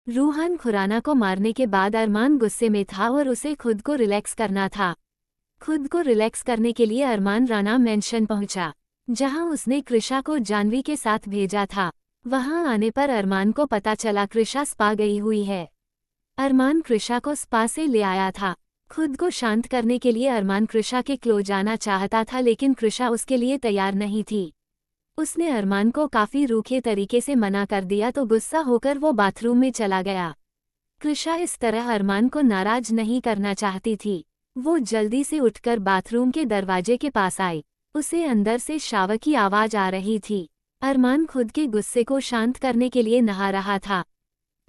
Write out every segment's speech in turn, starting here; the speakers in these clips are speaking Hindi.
रूहान खुराना को मारने के बाद अरमान गुस्से में था और उसे खुद को रिलैक्स करना था। खुद को रिलैक्स करने के लिए अरमान राणा मेंशन पहुंचा, जहां उसने कृषा को जानवी के साथ भेजा था। वहां आने पर अरमान को पता चला कृषा स्पा गई हुई है। अरमान कृषा को स्पा से ले आया था। खुद को शांत करने के लिए अरमान कृषा के क्लोज जाना चाहता था, लेकिन कृषा उसके लिए तैयार नहीं थी। उसने अरमान को काफी रूखे तरीके से मना कर दिया तो गुस्सा होकर वो बाथरूम में चला गया। कृषा इस तरह अरमान को नाराज नहीं करना चाहती थी। वो जल्दी से उठकर बाथरूम के दरवाजे के पास आई। उसे अंदर से शावर की आवाज आ रही थी। अरमान खुद के गुस्से को शांत करने के लिए नहा रहा था।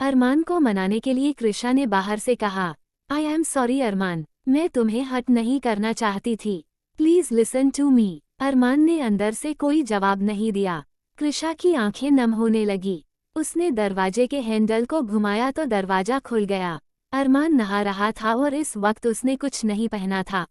अरमान को मनाने के लिए कृषा ने बाहर से कहा, आई एम सॉरी अरमान, मैं तुम्हें हर्ट नहीं करना चाहती थी। Please listen to me. Armaan ने अंदर से कोई जवाब नहीं दिया। कृषा की आंखें नम होने लगी। उसने दरवाजे के हैंडल को घुमाया तो दरवाजा खुल गया। अरमान नहा रहा था और इस वक्त उसने कुछ नहीं पहना था।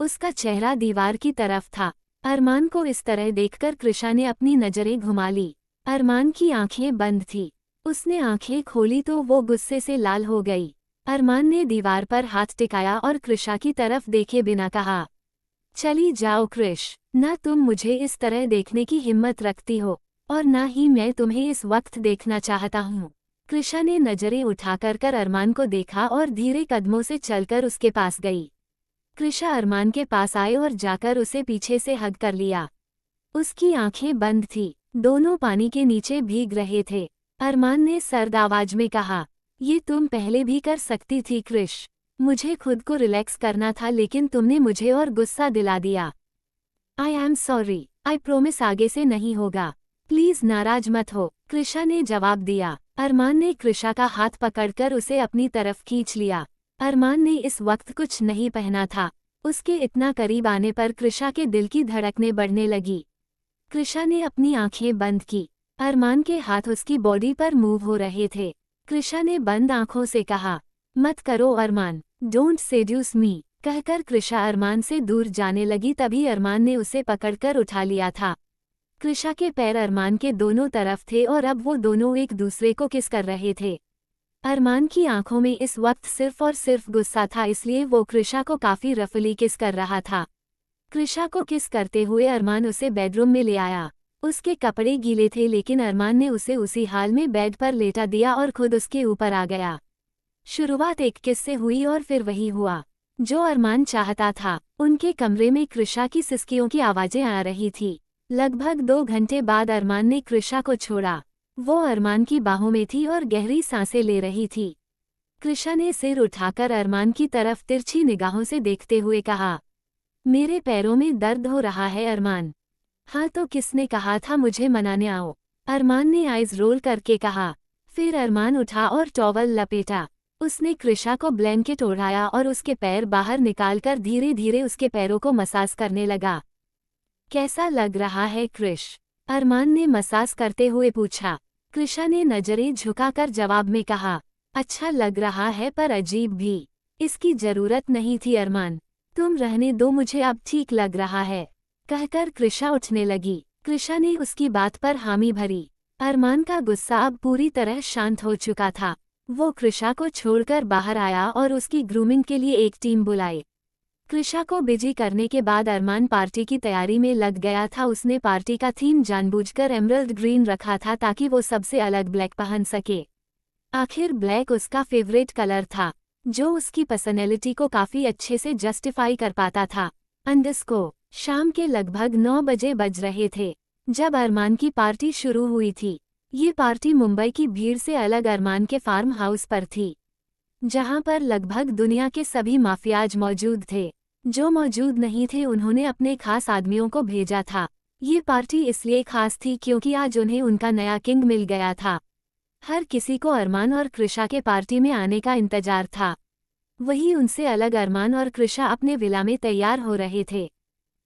उसका चेहरा दीवार की तरफ था। अरमान को इस तरह देखकर कृषा ने अपनी नजरें घुमा ली। अरमान की आंखें बंद थी। उसने आंखें खोली तो वो गुस्से से लाल हो गई। अरमान ने दीवार पर हाथ टिकाया और कृषा की तरफ देखे बिना कहा, चली जाओ कृष, न तुम मुझे इस तरह देखने की हिम्मत रखती हो और न ही मैं तुम्हें इस वक्त देखना चाहता हूँ। कृषा ने नजरें उठाकर अरमान को देखा और धीरे कदमों से चलकर उसके पास गई। कृषा अरमान के पास आए और जाकर उसे पीछे से हग कर लिया। उसकी आंखें बंद थी। दोनों पानी के नीचे भीग रहे थे। अरमान ने सर्द आवाज में कहा, ये तुम पहले भी कर सकती थी कृष। मुझे खुद को रिलैक्स करना था, लेकिन तुमने मुझे और गुस्सा दिला दिया। I am sorry, I promise आगे से नहीं होगा। प्लीज नाराज मत हो, कृषा ने जवाब दिया। अरमान ने कृषा का हाथ पकड़कर उसे अपनी तरफ खींच लिया। अरमान ने इस वक्त कुछ नहीं पहना था। उसके इतना करीब आने पर कृषा के दिल की धड़कनें बढ़ने लगी। कृषा ने अपनी आंखें बंद की। अरमान के हाथ उसकी बॉडी पर मूव हो रहे थे। कृषा ने बंद आंखों से कहा, मत करो अरमान, डोंट सेड्यूस मी। कहकर कृषा अरमान से दूर जाने लगी। तभी अरमान ने उसे पकड़कर उठा लिया था। कृषा के पैर अरमान के दोनों तरफ थे और अब वो दोनों एक दूसरे को किस कर रहे थे। अरमान की आंखों में इस वक्त सिर्फ और सिर्फ गुस्सा था, इसलिए वो कृषा को काफी रफली किस कर रहा था। कृषा को किस करते हुए अरमान उसे बेडरूम में ले आया। उसके कपड़े गीले थे, लेकिन अरमान ने उसे उसी हाल में बेड पर लेटा दिया और खुद उसके ऊपर आ गया। शुरुआत एक किस से हुई और फिर वही हुआ जो अरमान चाहता था। उनके कमरे में कृषा की सिसकियों की आवाजें आ रही थी। लगभग 2 घंटे बाद अरमान ने कृषा को छोड़ा। वो अरमान की बाहों में थी और गहरी सांसें ले रही थी। कृषा ने सिर उठाकर अरमान की तरफ तिरछी निगाहों से देखते हुए कहा, मेरे पैरों में दर्द हो रहा है अरमान। हाँ तो किसने कहा था मुझे मनाने आओ? अरमान ने आइज रोल करके कहा। फिर अरमान उठा और टॉवल लपेटा। उसने कृषा को ब्लैंकेट ओढ़ाया और उसके पैर बाहर निकालकर धीरे धीरे उसके पैरों को मसाज करने लगा। कैसा लग रहा है कृष? अरमान ने मसाज करते हुए पूछा। कृषा ने नजरें झुकाकर जवाब में कहा, अच्छा लग रहा है पर अजीब भी। इसकी जरूरत नहीं थी अरमान, तुम रहने दो, मुझे अब ठीक लग रहा है। कहकर कृषा उठने लगी। कृषा ने उसकी बात पर हामी भरी। अरमान का गुस्सा अब पूरी तरह शांत हो चुका था। वो कृषा को छोड़कर बाहर आया और उसकी ग्रूमिंग के लिए एक टीम बुलाई। कृषा को बिजी करने के बाद अरमान पार्टी की तैयारी में लग गया था। उसने पार्टी का थीम जानबूझकर एमरल्ड ग्रीन रखा था ताकि वो सबसे अलग ब्लैक पहन सके। आखिर ब्लैक उसका फेवरेट कलर था, जो उसकी पर्सनैलिटी को काफी अच्छे से जस्टिफाई कर पाता था। शाम के लगभग 9 बजे बज रहे थे जब अरमान की पार्टी शुरू हुई थी। ये पार्टी मुंबई की भीड़ से अलग अरमान के फार्म हाउस पर थी, जहां पर लगभग दुनिया के सभी माफियाज मौजूद थे। जो मौजूद नहीं थे उन्होंने अपने खास आदमियों को भेजा था। ये पार्टी इसलिए खास थी क्योंकि आज उन्हें उनका नया किंग मिल गया था। हर किसी को अरमान और कृषा के पार्टी में आने का इंतजार था। वही उनसे अलग अरमान और कृषा अपने विला में तैयार हो रहे थे।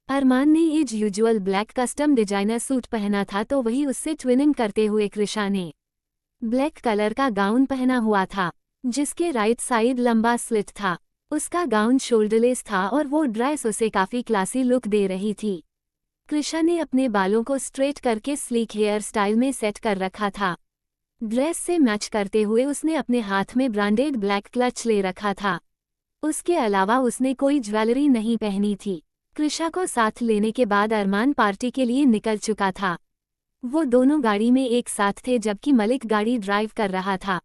अरमान ने as usual black custom designer suit पहना था, तो वही उससे ट्विनिंग करते हुए कृषा ने ब्लैक कलर का गाउन पहना हुआ था, जिसके राइट साइड लंबा स्लिट था। उसका गाउन शोल्डरलेस था और वो ड्रेस उसे काफी क्लासी लुक दे रही थी। कृषा ने अपने बालों को स्ट्रेट करके स्लीक हेयर स्टाइल में सेट कर रखा था। ड्रेस से मैच करते हुए उसने अपने हाथ में ब्रांडेड ब्लैक क्लच ले रखा था। उसके अलावा उसने कोई ज्वेलरी नहीं पहनी थी। कृषा को साथ लेने के बाद अरमान पार्टी के लिए निकल चुका था। वो दोनों गाड़ी में एक साथ थे जबकि मलिक गाड़ी ड्राइव कर रहा था।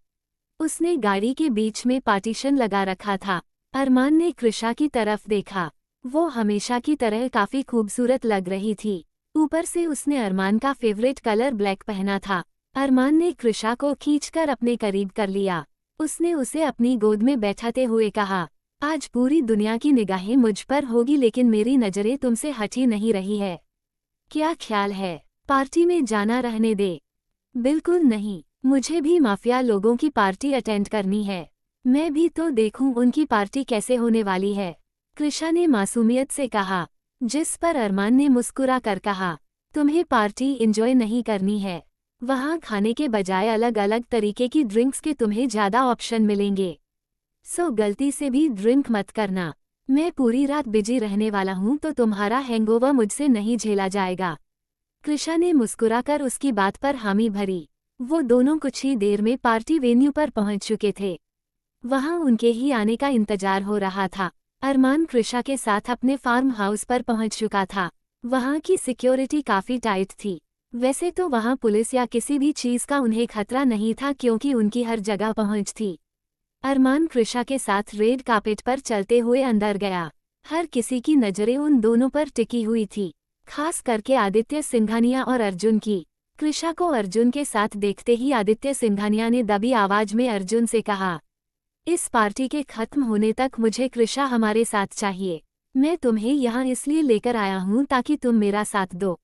उसने गाड़ी के बीच में पार्टीशन लगा रखा था। अरमान ने कृषा की तरफ देखा। वो हमेशा की तरह काफी खूबसूरत लग रही थी। ऊपर से उसने अरमान का फेवरेट कलर ब्लैक पहना था। अरमान ने कृषा को खींचकर अपने करीब कर लिया। उसने उसे अपनी गोद में बैठाते हुए कहा, आज पूरी दुनिया की निगाहें मुझ पर होगी लेकिन मेरी नजरें तुमसे हटी नहीं रही है। क्या ख्याल है, पार्टी में जाना रहने दे? बिल्कुल नहीं, मुझे भी माफिया लोगों की पार्टी अटेंड करनी है। मैं भी तो देखूं उनकी पार्टी कैसे होने वाली है, कृषा ने मासूमियत से कहा। जिस पर अरमान ने मुस्कुरा कर कहा, तुम्हें पार्टी एंजॉय नहीं करनी है। वहाँ खाने के बजाय अलग अलग तरीके की ड्रिंक्स के तुम्हें ज़्यादा ऑप्शन मिलेंगे। सो गलती से भी ड्रिंक मत करना। मैं पूरी रात बिजी रहने वाला हूँ तो तुम्हारा हैंगओवर मुझसे नहीं झेला जाएगा। कृषा ने मुस्कुराकर उसकी बात पर हामी भरी। वो दोनों कुछ ही देर में पार्टी वेन्यू पर पहुंच चुके थे। वहां उनके ही आने का इंतजार हो रहा था। अरमान कृषा के साथ अपने फार्म हाउस पर पहुंच चुका था। वहां की सिक्योरिटी काफी टाइट थी। वैसे तो वहां पुलिस या किसी भी चीज का उन्हें खतरा नहीं था क्योंकि उनकी हर जगह पहुंच थी। अरमान कृषा के साथ रेड कार्पेट पर चलते हुए अंदर गया। हर किसी की नजरें उन दोनों पर टिकी हुई थी, खास करके आदित्य सिंघानिया और अर्जुन की। कृषा को अर्जुन के साथ देखते ही आदित्य सिंघानिया ने दबी आवाज में अर्जुन से कहा, इस पार्टी के खत्म होने तक मुझे कृषा हमारे साथ चाहिए। मैं तुम्हें यहाँ इसलिए लेकर आया हूँ ताकि तुम मेरा साथ दो।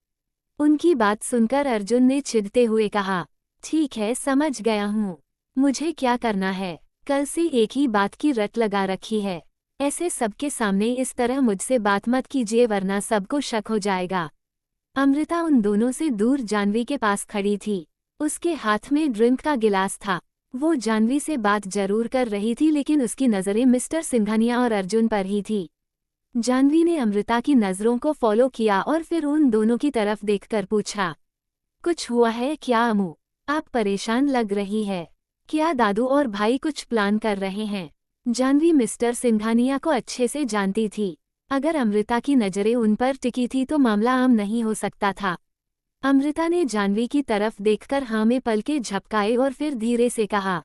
उनकी बात सुनकर अर्जुन ने चिढ़ते हुए कहा, ठीक है समझ गया हूँ, मुझे क्या करना है। कल से एक ही बात की रट लगा रखी है। ऐसे सबके सामने इस तरह मुझसे बात मत कीजिए वरना सबको शक हो जाएगा। अमृता उन दोनों से दूर जानवी के पास खड़ी थी। उसके हाथ में ड्रिंक का गिलास था। वो जानवी से बात जरूर कर रही थी लेकिन उसकी नज़रें मिस्टर सिंघानिया और अर्जुन पर ही थी। जानवी ने अमृता की नज़रों को फॉलो किया और फिर उन दोनों की तरफ देखकर पूछा, कुछ हुआ है क्या अमू? आप परेशान लग रही है। क्या दादू और भाई कुछ प्लान कर रहे हैं? जानवी मिस्टर सिंघानिया को अच्छे से जानती थी। अगर अमृता की नज़रें उन पर टिकी थी तो मामला आम नहीं हो सकता था। अमृता ने जानवी की तरफ देखकर हाँ में पलके झपकाए और फिर धीरे से कहा,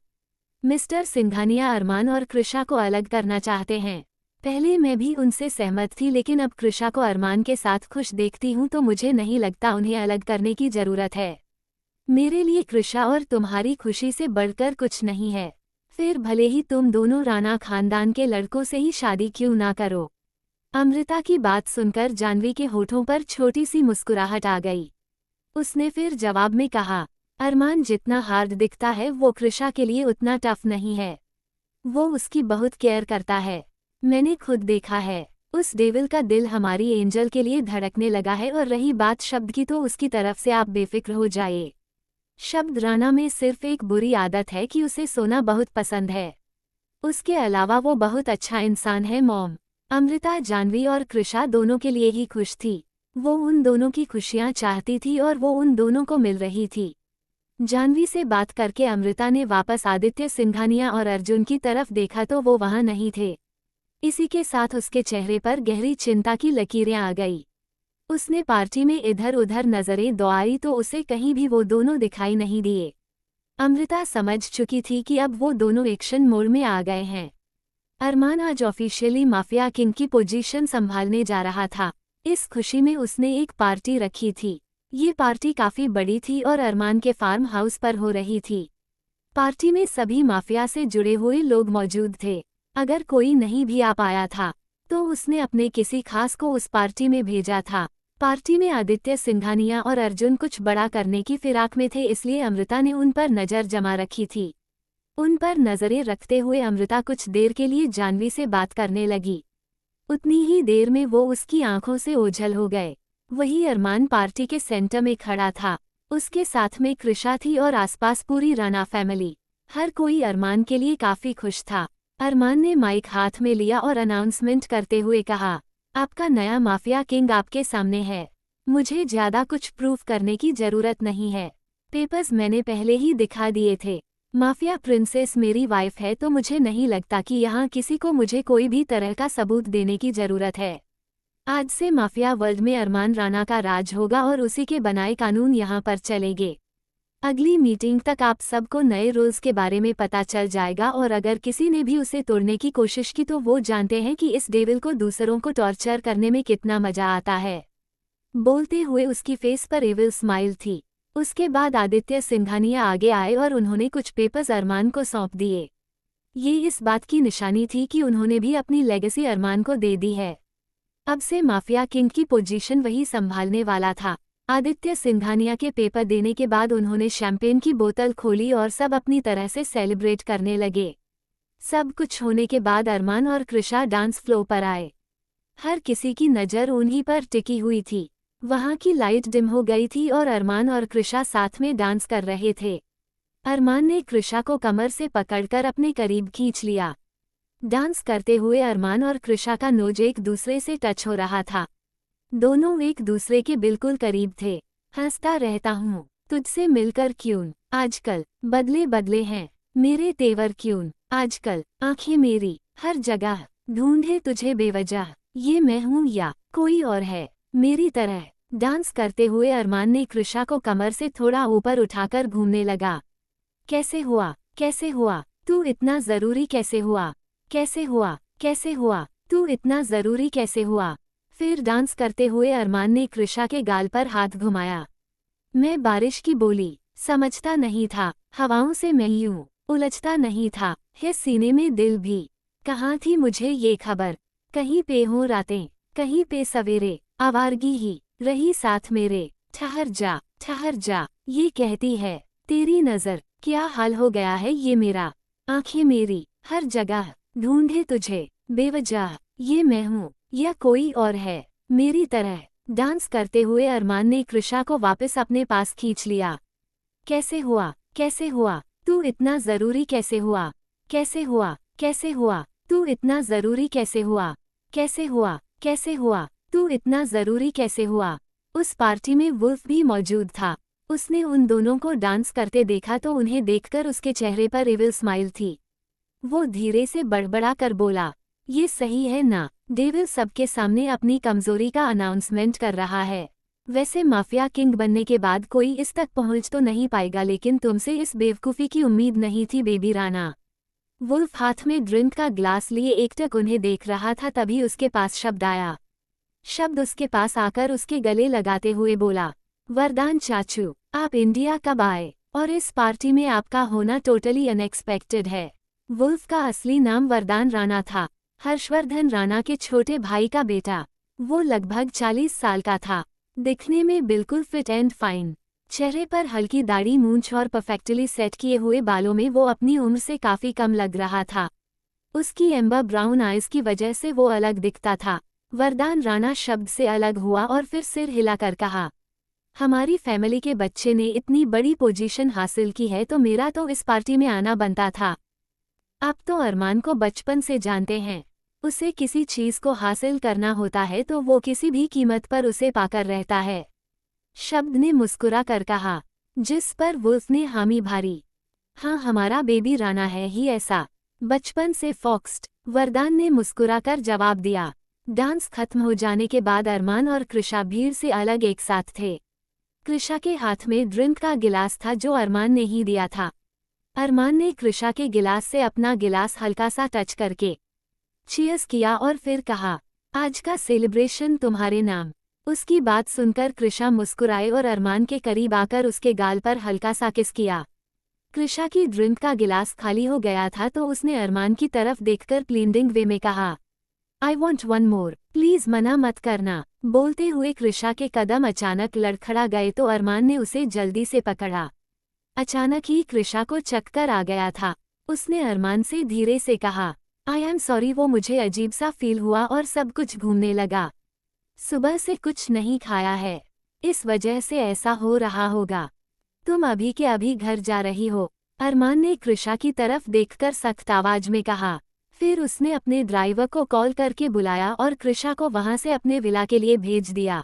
मिस्टर सिंघानिया अरमान और कृषा को अलग करना चाहते हैं। पहले मैं भी उनसे सहमत थी लेकिन अब कृषा को अरमान के साथ खुश देखती हूँ तो मुझे नहीं लगता उन्हें अलग करने की जरूरत है। मेरे लिए कृषा और तुम्हारी खुशी से बढ़कर कुछ नहीं है। फिर भले ही तुम दोनों राणा खानदान के लड़कों से ही शादी क्यों ना करो। अमृता की बात सुनकर जानवी के होठों पर छोटी सी मुस्कुराहट आ गई। उसने फिर जवाब में कहा, अरमान जितना हार्ड दिखता है वो कृषा के लिए उतना टफ नहीं है। वो उसकी बहुत केयर करता है। मैंने खुद देखा है। उस डेविल का दिल हमारी एंजल के लिए धड़कने लगा है और रही बात शब्द की तो उसकी तरफ से आप बेफिक्र हो जाइए। शब्द राणा में सिर्फ एक बुरी आदत है कि उसे सोना बहुत पसंद है। उसके अलावा वो बहुत अच्छा इंसान है मॉम। अमृता जानवी और कृषा दोनों के लिए ही खुश थी। वो उन दोनों की खुशियां चाहती थी और वो उन दोनों को मिल रही थी। जानवी से बात करके अमृता ने वापस आदित्य सिंघानिया और अर्जुन की तरफ देखा तो वो वहां नहीं थे। इसी के साथ उसके चेहरे पर गहरी चिंता की लकीरें आ गई। उसने पार्टी में इधर उधर नजरें दौड़ाई तो उसे कहीं भी वो दोनों दिखाई नहीं दिए। अमृता समझ चुकी थी कि अब वो दोनों एक्शन मोड में आ गए हैं। अरमान आज ऑफिशियली माफिया किंग की पोजीशन संभालने जा रहा था। इस खुशी में उसने एक पार्टी रखी थी। ये पार्टी काफी बड़ी थी और अरमान के फार्म हाउस पर हो रही थी। पार्टी में सभी माफिया से जुड़े हुए लोग मौजूद थे। अगर कोई नहीं भी आ पाया था तो उसने अपने किसी खास को उस पार्टी में भेजा था। पार्टी में आदित्य सिंघानिया और अर्जुन कुछ बड़ा करने की फिराक में थे इसलिए अमृता ने उन पर नज़र जमा रखी थी। उन पर नज़रें रखते हुए अमृता कुछ देर के लिए जानवी से बात करने लगी। उतनी ही देर में वो उसकी आंखों से ओझल हो गए। वही अरमान पार्टी के सेंटर में खड़ा था। उसके साथ में कृषा थी और आसपास पूरी राणा फैमिली। हर कोई अरमान के लिए काफी खुश था। अरमान ने माइक हाथ में लिया और अनाउंसमेंट करते हुए कहा, आपका नया माफिया किंग आपके सामने है। मुझे ज्यादा कुछ प्रूफ करने की जरूरत नहीं है। पेपर्स मैंने पहले ही दिखा दिए थे। माफिया प्रिंसेस मेरी वाइफ है तो मुझे नहीं लगता कि यहाँ किसी को मुझे कोई भी तरह का सबूत देने की जरूरत है। आज से माफिया वर्ल्ड में अरमान राणा का राज होगा और उसी के बनाए कानून यहाँ पर चलेंगे। अगली मीटिंग तक आप सबको नए रूल्स के बारे में पता चल जाएगा और अगर किसी ने भी उसे तोड़ने की कोशिश की तो वो जानते हैं कि इस डेविल को दूसरों को टॉर्चर करने में कितना मजा आता है। बोलते हुए उसकी फेस पर एविल स्माइल थी। उसके बाद आदित्य सिंघानिया आगे आए और उन्होंने कुछ पेपर्स अरमान को सौंप दिए। ये इस बात की निशानी थी कि उन्होंने भी अपनी लेगेसी अरमान को दे दी है। अब से माफिया किंग की पोजीशन वही संभालने वाला था। आदित्य सिंघानिया के पेपर देने के बाद उन्होंने शैंपेन की बोतल खोली और सब अपनी तरह से सेलिब्रेट करने लगे। सब कुछ होने के बाद अरमान और कृषा डांस फ्लोर पर आए। हर किसी की नज़र उन्हीं पर टिकी हुई थी। वहां की लाइट डिम हो गई थी और अरमान और कृषा साथ में डांस कर रहे थे। अरमान ने कृषा को कमर से पकड़कर अपने करीब खींच लिया। डांस करते हुए अरमान और कृषा का नोज एक दूसरे से टच हो रहा था। दोनों एक दूसरे के बिल्कुल करीब थे। हंसता रहता हूँ तुझसे मिलकर क्यों, आजकल बदले बदले हैं मेरे तेवर क्यों, आजकल आंखें मेरी हर जगह ढूंढे तुझे बेवजह, ये मैं हूँ या कोई और है मेरी तरह। डांस करते हुए अरमान ने कृषा को कमर से थोड़ा ऊपर उठाकर घूमने लगा। कैसे हुआ तू इतना जरूरी कैसे हुआ, कैसे हुआ तू इतना जरूरी कैसे हुआ। फिर डांस करते हुए अरमान ने कृषा के गाल पर हाथ घुमाया। मैं बारिश की बोली समझता नहीं था, हवाओं से मैं यूं उलझता नहीं था, है सीने में दिल भी। कहाँ थी मुझे ये खबर, कहीं पे हो रातें कहीं पे सवेरे, आवारगी ही रही साथ मेरे। ठहर जा ये कहती है तेरी नज़र, क्या हाल हो गया है ये मेरा। आंखें मेरी हर जगह ढूंढे तुझे बेवजह, ये मैं हूँ या कोई और है मेरी तरह। डांस करते हुए अरमान ने कृषा को वापस अपने पास खींच लिया। कैसे हुआ तू इतना जरूरी कैसे हुआ, तू इतना जरूरी कैसे हुआ तू इतना जरूरी कैसे हुआ। उस पार्टी में वुल्फ भी मौजूद था। उसने उन दोनों को डांस करते देखा तो उन्हें देखकर उसके चेहरे पर एविल स्माइल थी। वो धीरे से बड़बड़ा कर बोला, ये सही है ना, डेविल सबके सामने अपनी कमजोरी का अनाउंसमेंट कर रहा है। वैसे माफिया किंग बनने के बाद कोई इस तक पहुंच तो नहीं पाएगा, लेकिन तुमसे इस बेवकूफ़ी की उम्मीद नहीं थी बेबी राना। वुल्फ हाथ में ड्रिंक का ग्लास लिए एकटक उन्हें देख रहा था, तभी उसके पास शब्द आया। शब्द उसके पास आकर उसके गले लगाते हुए बोला, वरदान चाचू आप इंडिया कब आए, और इस पार्टी में आपका होना टोटली अनएक्सपेक्टेड है। वुल्फ का असली नाम वरदान राणा था, हर्षवर्धन राणा के छोटे भाई का बेटा। वो लगभग 40 साल का था, दिखने में बिल्कुल फिट एंड फाइन। चेहरे पर हल्की दाढ़ी, मूंछ और परफेक्टली सेट किए हुए बालों में वो अपनी उम्र से काफी कम लग रहा था। उसकी एम्बर ब्राउन आइज की वजह से वो अलग दिखता था। वरदान राणा शब्द से अलग हुआ और फिर सिर हिलाकर कहा, हमारी फैमिली के बच्चे ने इतनी बड़ी पोजीशन हासिल की है तो मेरा तो इस पार्टी में आना बनता था। आप तो अरमान को बचपन से जानते हैं, उसे किसी चीज को हासिल करना होता है तो वो किसी भी कीमत पर उसे पाकर रहता है। शब्द ने मुस्कुरा कर कहा, जिस पर वुल्फ ने हामी भारी। हाँ, हमारा बेबी राणा है ही ऐसा, बचपन से फॉक्स्ड, वरदान ने मुस्कुराकर जवाब दिया। डांस खत्म हो जाने के बाद अरमान और कृषा भीड़ से अलग एक साथ थे। कृषा के हाथ में ड्रिंक का गिलास था जो अरमान ने ही दिया था। अरमान ने कृषा के गिलास से अपना गिलास हल्का सा टच करके चीयर्स किया और फिर कहा, आज का सेलिब्रेशन तुम्हारे नाम। उसकी बात सुनकर कृषा मुस्कुराए और अरमान के करीब आकर उसके गाल पर हल्का सा किस किया। कृषा की ड्रिंक का गिलास खाली हो गया था तो उसने अरमान की तरफ देखकर प्लीडिंग वे में कहा, I want one more, please मना मत करना। बोलते हुए कृषा के कदम अचानक लड़खड़ा गए तो अरमान ने उसे जल्दी से पकड़ा। अचानक ही कृषा को चक्कर आ गया था। उसने अरमान से धीरे से कहा, आई एम सॉरी, वो मुझे अजीब सा फील हुआ और सब कुछ घूमने लगा। सुबह से कुछ नहीं खाया है, इस वजह से ऐसा हो रहा होगा। तुम अभी के अभी घर जा रही हो, अरमान ने कृषा की तरफ देखकर सख्त आवाज में कहा। फिर उसने अपने ड्राइवर को कॉल करके बुलाया और कृषा को वहां से अपने विला के लिए भेज दिया।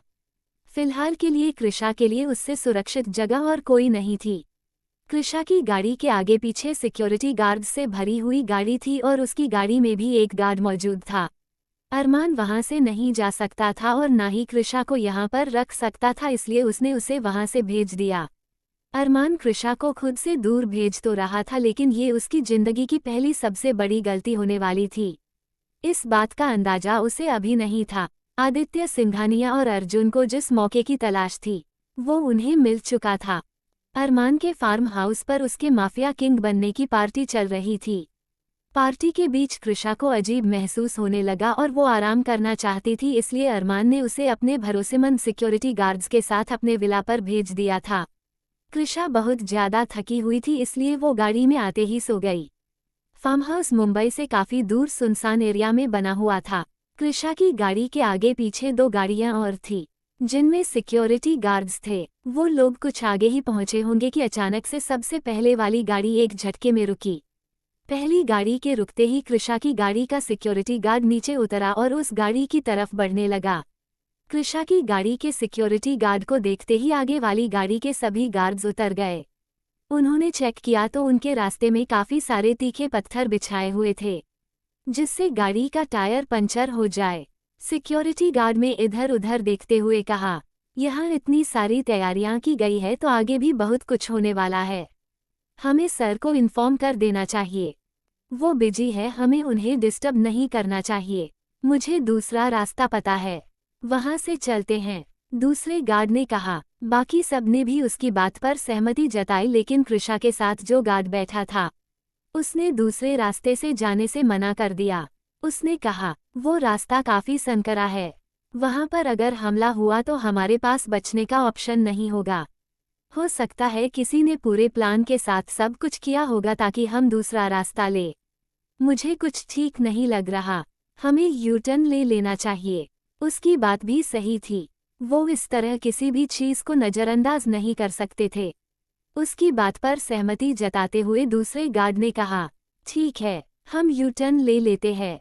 फिलहाल के लिए कृषा के लिए उससे सुरक्षित जगह और कोई नहीं थी। कृषा की गाड़ी के आगे पीछे सिक्योरिटी गार्ड्स से भरी हुई गाड़ी थी और उसकी गाड़ी में भी एक गार्ड मौजूद था। अरमान वहां से नहीं जा सकता था और ना ही कृषा को यहां पर रख सकता था, इसलिए उसने उसे वहां से भेज दिया। अरमान कृषा को खुद से दूर भेज तो रहा था, लेकिन ये उसकी जिंदगी की पहली सबसे बड़ी गलती होने वाली थी। इस बात का अंदाजा उसे अभी नहीं था। आदित्य सिंघानिया और अर्जुन को जिस मौके की तलाश थी वो उन्हें मिल चुका था। अरमान के फार्म हाउस पर उसके माफिया किंग बनने की पार्टी चल रही थी। पार्टी के बीच कृषा को अजीब महसूस होने लगा और वो आराम करना चाहती थी, इसलिए अरमान ने उसे अपने भरोसेमंद सिक्योरिटी गार्ड्स के साथ अपने विला पर भेज दिया था। कृषा बहुत ज्यादा थकी हुई थी, इसलिए वो गाड़ी में आते ही सो गई। फार्म हाउस मुंबई से काफी दूर सुनसान एरिया में बना हुआ था। कृषा की गाड़ी के आगे पीछे 2 गाड़ियां और थी जिनमें सिक्योरिटी गार्ड्स थे। वो लोग कुछ आगे ही पहुंचे होंगे कि अचानक से सबसे पहले वाली गाड़ी एक झटके में रुकी। पहली गाड़ी के रुकते ही कृषा की गाड़ी का सिक्योरिटी गार्ड नीचे उतरा और उस गाड़ी की तरफ बढ़ने लगा। कृषा की गाड़ी के सिक्योरिटी गार्ड को देखते ही आगे वाली गाड़ी के सभी गार्ड्स उतर गए। उन्होंने चेक किया तो उनके रास्ते में काफी सारे तीखे पत्थर बिछाए हुए थे जिससे गाड़ी का टायर पंचर हो जाए। सिक्योरिटी गार्ड में इधर उधर देखते हुए कहा, यहाँ इतनी सारी तैयारियां की गई है तो आगे भी बहुत कुछ होने वाला है। हमें सर को इन्फॉर्म कर देना चाहिए। वो बिजी है, हमें उन्हें डिस्टर्ब नहीं करना चाहिए। मुझे दूसरा रास्ता पता है, वहां से चलते हैं। दूसरे गार्ड ने कहा। बाकी सबने भी उसकी बात पर सहमति जताई, लेकिन कृषा के साथ जो गार्ड बैठा था उसने दूसरे रास्ते से जाने से मना कर दिया। उसने कहा, वो रास्ता काफी संकरा है, वहां पर अगर हमला हुआ तो हमारे पास बचने का ऑप्शन नहीं होगा। हो सकता है किसी ने पूरे प्लान के साथ सब कुछ किया होगा ताकि हम दूसरा रास्ता ले। मुझे कुछ ठीक नहीं लग रहा, हमें यू-टर्न ले लेना चाहिए। उसकी बात भी सही थी, वो इस तरह किसी भी चीज को नजरअंदाज नहीं कर सकते थे। उसकी बात पर सहमति जताते हुए दूसरे गार्ड ने कहा, ठीक है, हम यू-टर्न ले लेते हैं।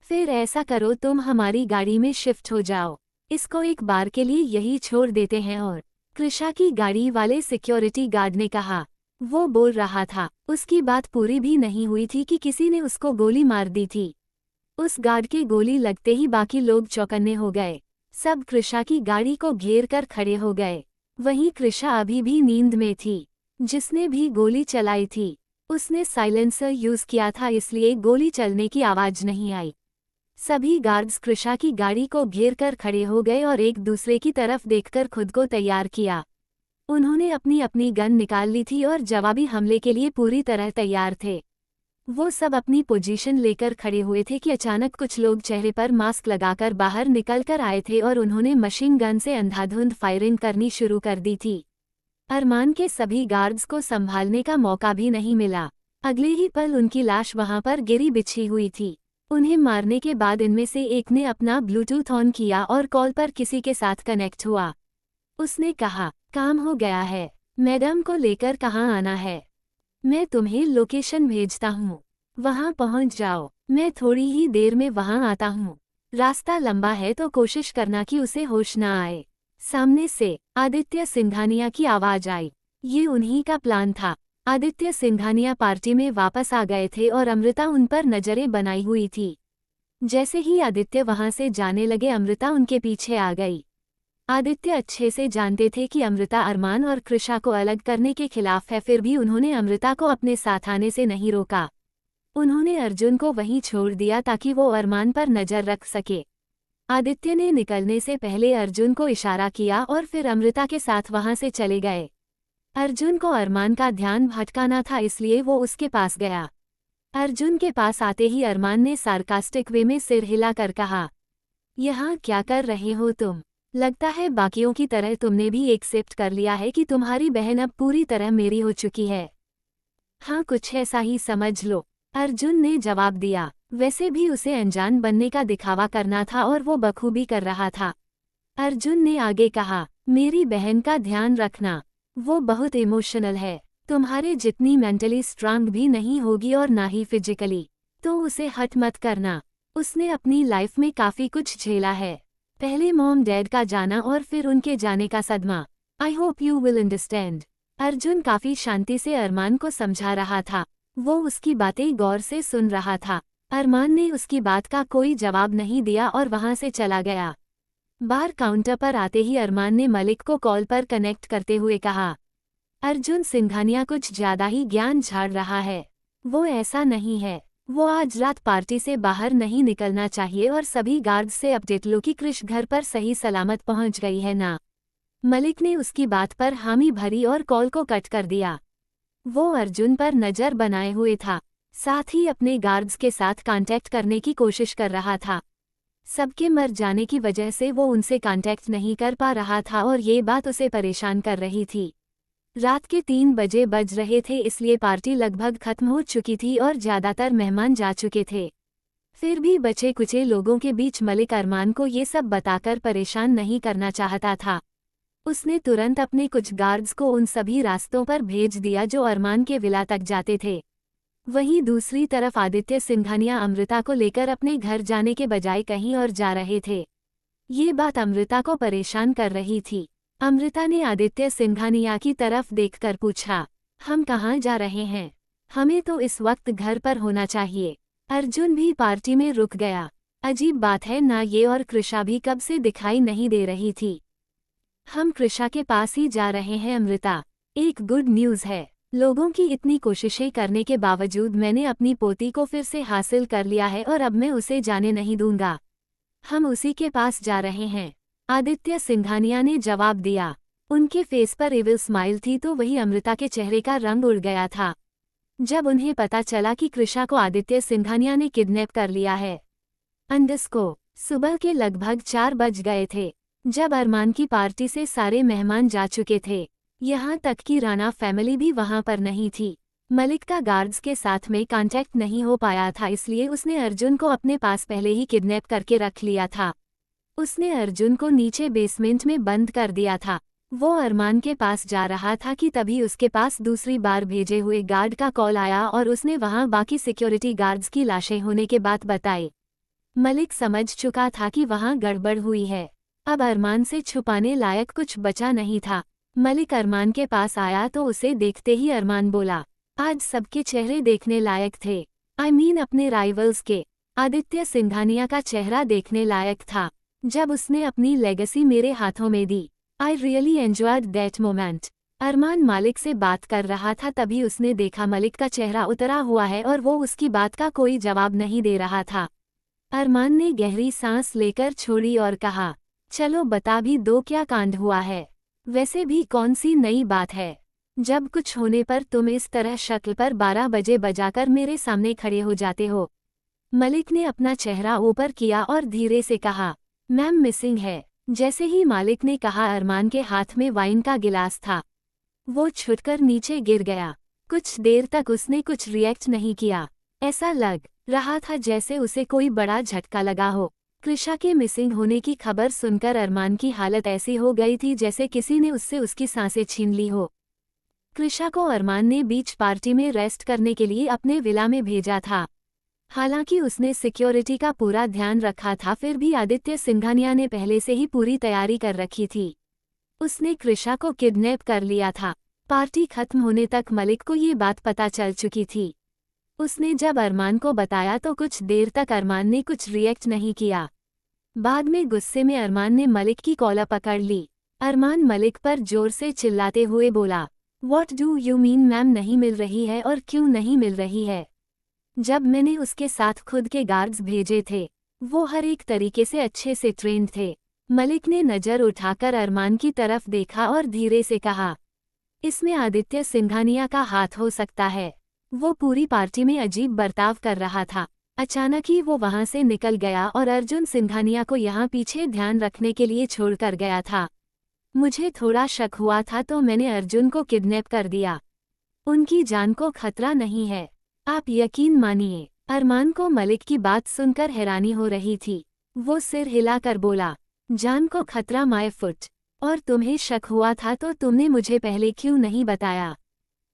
फिर ऐसा करो, तुम हमारी गाड़ी में शिफ्ट हो जाओ, इसको एक बार के लिए यही छोड़ देते हैं। और कृषा की गाड़ी वाले सिक्योरिटी गार्ड ने कहा। वो बोल रहा था, उसकी बात पूरी भी नहीं हुई थी कि किसी ने उसको गोली मार दी थी। उस गार्ड के गोली लगते ही बाकी लोग चौकन्ने हो गए। सब कृषा की गाड़ी को घेर कर खड़े हो गए। वहीं कृषा अभी भी नींद में थी। जिसने भी गोली चलाई थी उसने साइलेंसर यूज किया था, इसलिए गोली चलने की आवाज नहीं आई। सभी गार्ड्स कृषा की गाड़ी को घेर कर खड़े हो गए और एक दूसरे की तरफ देखकर खुद को तैयार किया। उन्होंने अपनी अपनी गन निकाल ली थी और जवाबी हमले के लिए पूरी तरह तैयार थे। वो सब अपनी पोजीशन लेकर खड़े हुए थे कि अचानक कुछ लोग चेहरे पर मास्क लगाकर बाहर निकल कर आए थे और उन्होंने मशीन गन से अंधाधुंध फायरिंग करनी शुरू कर दी थी। अरमान के सभी गार्ड्स को संभालने का मौका भी नहीं मिला। अगले ही पल उनकी लाश वहां पर गिरी बिछी हुई थी। उन्हें मारने के बाद इनमें से एक ने अपना ब्लूटूथ ऑन किया और कॉल पर किसी के साथ कनेक्ट हुआ। उसने कहा, काम हो गया है, मैडम को लेकर कहाँ आना है? मैं तुम्हें लोकेशन भेजता हूँ, वहां पहुंच जाओ। मैं थोड़ी ही देर में वहां आता हूँ। रास्ता लंबा है तो कोशिश करना कि उसे होश न आए। सामने से आदित्य सिंघानिया की आवाज आई। ये उन्हीं का प्लान था। आदित्य सिंघानिया पार्टी में वापस आ गए थे और अमृता उन पर नजरें बनाई हुई थी। जैसे ही आदित्य वहां से जाने लगे, अमृता उनके पीछे आ गई। आदित्य अच्छे से जानते थे कि अमृता अरमान और कृषा को अलग करने के खिलाफ है, फिर भी उन्होंने अमृता को अपने साथ आने से नहीं रोका। उन्होंने अर्जुन को वहीं छोड़ दिया ताकि वो अरमान पर नजर रख सके। आदित्य ने निकलने से पहले अर्जुन को इशारा किया और फिर अमृता के साथ वहां से चले गए। अर्जुन को अरमान का ध्यान भटकाना था, इसलिए वो उसके पास गया। अर्जुन के पास आते ही अरमान ने सार्कास्टिक वे में सिर हिलाकर कहा, यहाँ क्या कर रहे हो तुम? लगता है बाकियों की तरह तुमने भी एक्सेप्ट कर लिया है कि तुम्हारी बहन अब पूरी तरह मेरी हो चुकी है। हाँ, कुछ ऐसा ही समझ लो, अर्जुन ने जवाब दिया। वैसे भी उसे अनजान बनने का दिखावा करना था और वो बखूबी कर रहा था। अर्जुन ने आगे कहा, मेरी बहन का ध्यान रखना, वो बहुत इमोशनल है, तुम्हारे जितनी मेंटली स्ट्रांग भी नहीं होगी और ना ही फिजिकली, तो उसे हट मत करना। उसने अपनी लाइफ में काफी कुछ झेला है, पहले मॉम डैड का जाना और फिर उनके जाने का सदमा। I hope you will understand. Arjun काफी शांति से अरमान को समझा रहा था। वो उसकी बातें गौर से सुन रहा था। अरमान ने उसकी बात का कोई जवाब नहीं दिया और वहां से चला गया। बार काउंटर पर आते ही अरमान ने मलिक को कॉल पर कनेक्ट करते हुए कहा, अर्जुन सिंघानिया कुछ ज्यादा ही ज्ञान झाड़ रहा है। वो ऐसा नहीं है। वो आज रात पार्टी से बाहर नहीं निकलना चाहिए और सभी गार्ड्स से अपडेट लो कि क्रिश घर पर सही सलामत पहुंच गई है ना। मलिक ने उसकी बात पर हामी भरी और कॉल को कट कर दिया। वो अर्जुन पर नजर बनाए हुए था, साथ ही अपने गार्ड्स के साथ कांटेक्ट करने की कोशिश कर रहा था। सबके मर जाने की वजह से वो उनसे कांटेक्ट नहीं कर पा रहा था और ये बात उसे परेशान कर रही थी। रात के 3 बजे बज रहे थे, इसलिए पार्टी लगभग खत्म हो चुकी थी और ज्यादातर मेहमान जा चुके थे। फिर भी बचे कुचे लोगों के बीच मलिक अरमान को ये सब बताकर परेशान नहीं करना चाहता था। उसने तुरंत अपने कुछ गार्ड्स को उन सभी रास्तों पर भेज दिया जो अरमान के विला तक जाते थे। वहीं दूसरी तरफ आदित्य सिंघानिया अमृता को लेकर अपने घर जाने के बजाय कहीं और जा रहे थे। ये बात अमृता को परेशान कर रही थी। अमृता ने आदित्य सिंघानिया की तरफ देखकर पूछा, हम कहाँ जा रहे हैं? हमें तो इस वक्त घर पर होना चाहिए। अर्जुन भी पार्टी में रुक गया। अजीब बात है ना, ये और कृषा भी कब से दिखाई नहीं दे रही थी। हम कृषा के पास ही जा रहे हैं अमृता। एक गुड न्यूज़ है। लोगों की इतनी कोशिशें करने के बावजूद मैंने अपनी पोती को फिर से हासिल कर लिया है और अब मैं उसे जाने नहीं दूंगा। हम उसी के पास जा रहे हैं, आदित्य सिंघानिया ने जवाब दिया। उनके फेस पर इविल स्माइल थी तो वही अमृता के चेहरे का रंग उड़ गया था जब उन्हें पता चला कि कृषा को आदित्य सिंघानिया ने किडनैप कर लिया है। सुबह के लगभग 4 बज गए थे जब अरमान की पार्टी से सारे मेहमान जा चुके थे। यहाँ तक कि राणा फैमिली भी वहाँ पर नहीं थी। मलिक का गार्ड्स के साथ में कांटेक्ट नहीं हो पाया था, इसलिए उसने अर्जुन को अपने पास पहले ही किडनैप करके रख लिया था। उसने अर्जुन को नीचे बेसमेंट में बंद कर दिया था। वो अरमान के पास जा रहा था कि तभी उसके पास दूसरी बार भेजे हुए गार्ड का कॉल आया और उसने वहां बाकी सिक्योरिटी गार्ड्स की लाशें होने के बात बताई। मलिक समझ चुका था कि वहां गड़बड़ हुई है। अब अरमान से छुपाने लायक कुछ बचा नहीं था। मलिक अरमान के पास आया तो उसे देखते ही अरमान बोला, आज सबके चेहरे देखने लायक थे। I mean अपने राइवल्स के। आदित्य सिंघानिया का चेहरा देखने लायक था जब उसने अपनी लेगेसी मेरे हाथों में दी। I really enjoyed that moment। अरमान मालिक से बात कर रहा था, तभी उसने देखा मलिक का चेहरा उतरा हुआ है और वो उसकी बात का कोई जवाब नहीं दे रहा था। अरमान ने गहरी सांस लेकर छोड़ी और कहा, चलो बता भी दो क्या कांड हुआ है। वैसे भी कौन सी नई बात है। जब कुछ होने पर तुम इस तरह शक्ल पर 12 बजे बजाकर मेरे सामने खड़े हो जाते हो। मलिक ने अपना चेहरा ऊपर किया और धीरे से कहा, मैम मिसिंग है। जैसे ही मालिक ने कहा, अरमान के हाथ में वाइन का गिलास था। वो छुटकर नीचे गिर गया। कुछ देर तक उसने कुछ रिएक्ट नहीं किया। ऐसा लग रहा था जैसे उसे कोई बड़ा झटका लगा हो। कृषा के मिसिंग होने की खबर सुनकर अरमान की हालत ऐसी हो गई थी जैसे किसी ने उससे उसकी सांसें छीन ली हो। कृषा को अरमान ने बीच पार्टी में रेस्ट करने के लिए अपने विला में भेजा था। हालांकि उसने सिक्योरिटी का पूरा ध्यान रखा था, फिर भी आदित्य सिंघानिया ने पहले से ही पूरी तैयारी कर रखी थी। उसने कृषा को किडनैप कर लिया था। पार्टी खत्म होने तक मलिक को ये बात पता चल चुकी थी। उसने जब अरमान को बताया तो कुछ देर तक अरमान ने कुछ रिएक्ट नहीं किया। बाद में गुस्से में अरमान ने मलिक की कॉलर पकड़ ली। अरमान मलिक पर जोर से चिल्लाते हुए बोला, what do you mean ma'am नहीं मिल रही है और क्यों नहीं मिल रही है? जब मैंने उसके साथ खुद के गार्ड्स भेजे थे, वो हर एक तरीके से अच्छे से ट्रेंड थे। मलिक ने नज़र उठाकर अरमान की तरफ देखा और धीरे से कहा, इसमें आदित्य सिंघानिया का हाथ हो सकता है। वो पूरी पार्टी में अजीब बर्ताव कर रहा था। अचानक ही वो वहां से निकल गया और अर्जुन सिंघानिया को यहाँ पीछे ध्यान रखने के लिए छोड़कर गया था। मुझे थोड़ा शक हुआ था तो मैंने अर्जुन को किडनैप कर दिया। उनकी जान को खतरा नहीं है, आप यकीन मानिए। अरमान को मलिक की बात सुनकर हैरानी हो रही थी। वो सिर हिलाकर बोला, जान को खतरा माय फुट, और तुम्हें शक हुआ था तो तुमने मुझे पहले क्यों नहीं बताया?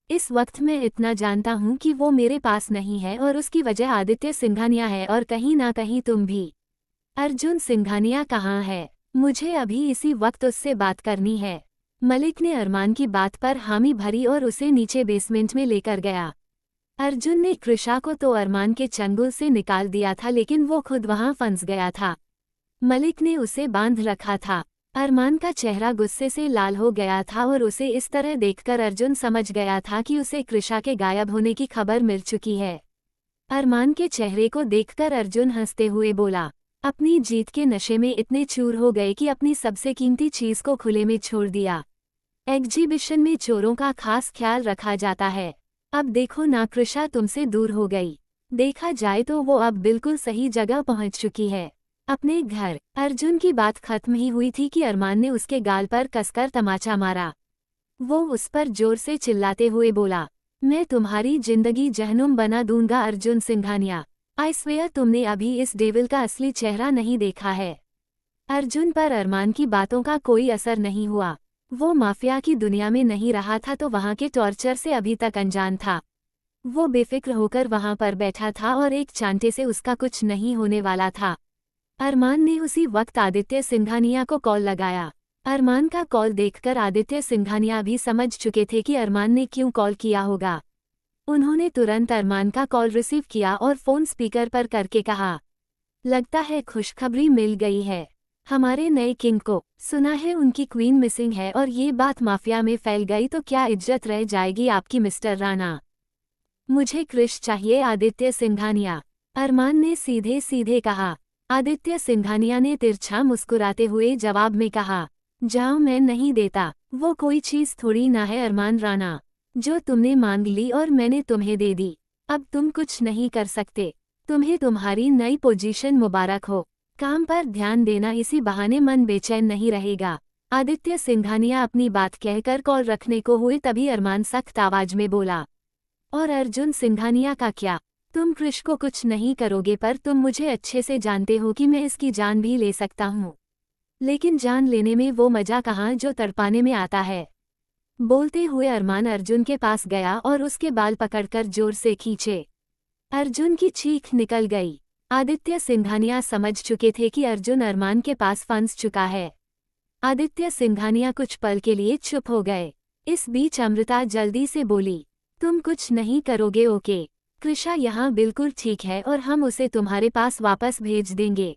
इस वक्त मैं इतना जानता हूँ कि वो मेरे पास नहीं है और उसकी वजह आदित्य सिंघानिया है और कहीं ना कहीं तुम भी। अर्जुन सिंघानिया कहाँ है? मुझे अभी इसी वक्त उससे बात करनी है। मलिक ने अरमान की बात पर हामी भरी और उसे नीचे बेसमेंट में लेकर गया। अर्जुन ने कृषा को तो अरमान के चंगुल से निकाल दिया था, लेकिन वो खुद वहां फंस गया था। मलिक ने उसे बांध रखा था। अरमान का चेहरा गुस्से से लाल हो गया था और उसे इस तरह देखकर अर्जुन समझ गया था कि उसे कृषा के गायब होने की खबर मिल चुकी है। अरमान के चेहरे को देखकर अर्जुन हंसते हुए बोला, अपनी जीत के नशे में इतने चूर हो गए कि अपनी सबसे कीमती चीज को खुले में छोड़ दिया। एग्जीबिशन में चोरों का खास ख्याल रखा जाता है। अब देखो ना, कृषा तुमसे दूर हो गई। देखा जाए तो वो अब बिल्कुल सही जगह पहुंच चुकी है, अपने घर। अर्जुन की बात खत्म ही हुई थी कि अरमान ने उसके गाल पर कसकर तमाचा मारा। वो उस पर जोर से चिल्लाते हुए बोला, मैं तुम्हारी जिंदगी जहन्नुम बना दूंगा अर्जुन सिंघानिया। आई स्वेयर तुमने अभी इस डेविल का असली चेहरा नहीं देखा है। अर्जुन पर अरमान की बातों का कोई असर नहीं हुआ। वो माफिया की दुनिया में नहीं रहा था तो वहां के टॉर्चर से अभी तक अनजान था। वो बेफिक्र होकर वहां पर बैठा था और एक चांटे से उसका कुछ नहीं होने वाला था। अरमान ने उसी वक्त आदित्य सिंघानिया को कॉल लगाया। अरमान का कॉल देखकर आदित्य सिंघानिया भी समझ चुके थे कि अरमान ने क्यों कॉल किया होगा। उन्होंने तुरंत अरमान का कॉल रिसीव किया और फोन स्पीकर पर करके कहा, लगता है खुशखबरी मिल गई है। हमारे नए किंग को सुना है उनकी क्वीन मिसिंग है और ये बात माफिया में फैल गई तो क्या इज्जत रह जाएगी आपकी मिस्टर राणा। मुझे क्रिश चाहिए आदित्य सिंघानिया, अरमान ने सीधे सीधे कहा। आदित्य सिंघानिया ने तिरछा मुस्कुराते हुए जवाब में कहा, जाओ, मैं नहीं देता। वो कोई चीज थोड़ी ना है अरमान राणा, जो तुमने मांग ली और मैंने तुम्हें दे दी। अब तुम कुछ नहीं कर सकते। तुम्हें तुम्हारी नई पोजीशन मुबारक हो। काम पर ध्यान देना, इसी बहाने मन बेचैन नहीं रहेगा। आदित्य सिंघानिया अपनी बात कहकर कॉल रखने को हुए तभी अरमान सख्त आवाज में बोला, और अर्जुन सिंघानिया का क्या? तुम कृष को कुछ नहीं करोगे, पर तुम मुझे अच्छे से जानते हो कि मैं इसकी जान भी ले सकता हूँ। लेकिन जान लेने में वो मजा कहाँ जो तड़पाने में आता है। बोलते हुए अरमान अर्जुन के पास गया और उसके बाल पकड़कर जोर से खींचे। अर्जुन की चीख निकल गई। आदित्य सिंघानिया समझ चुके थे कि अर्जुन अरमान के पास फंस चुका है। आदित्य सिंघानिया कुछ पल के लिए चुप हो गए। इस बीच अमृता जल्दी से बोली, तुम कुछ नहीं करोगे? ओके, कृषा यहाँ बिल्कुल ठीक है और हम उसे तुम्हारे पास वापस भेज देंगे।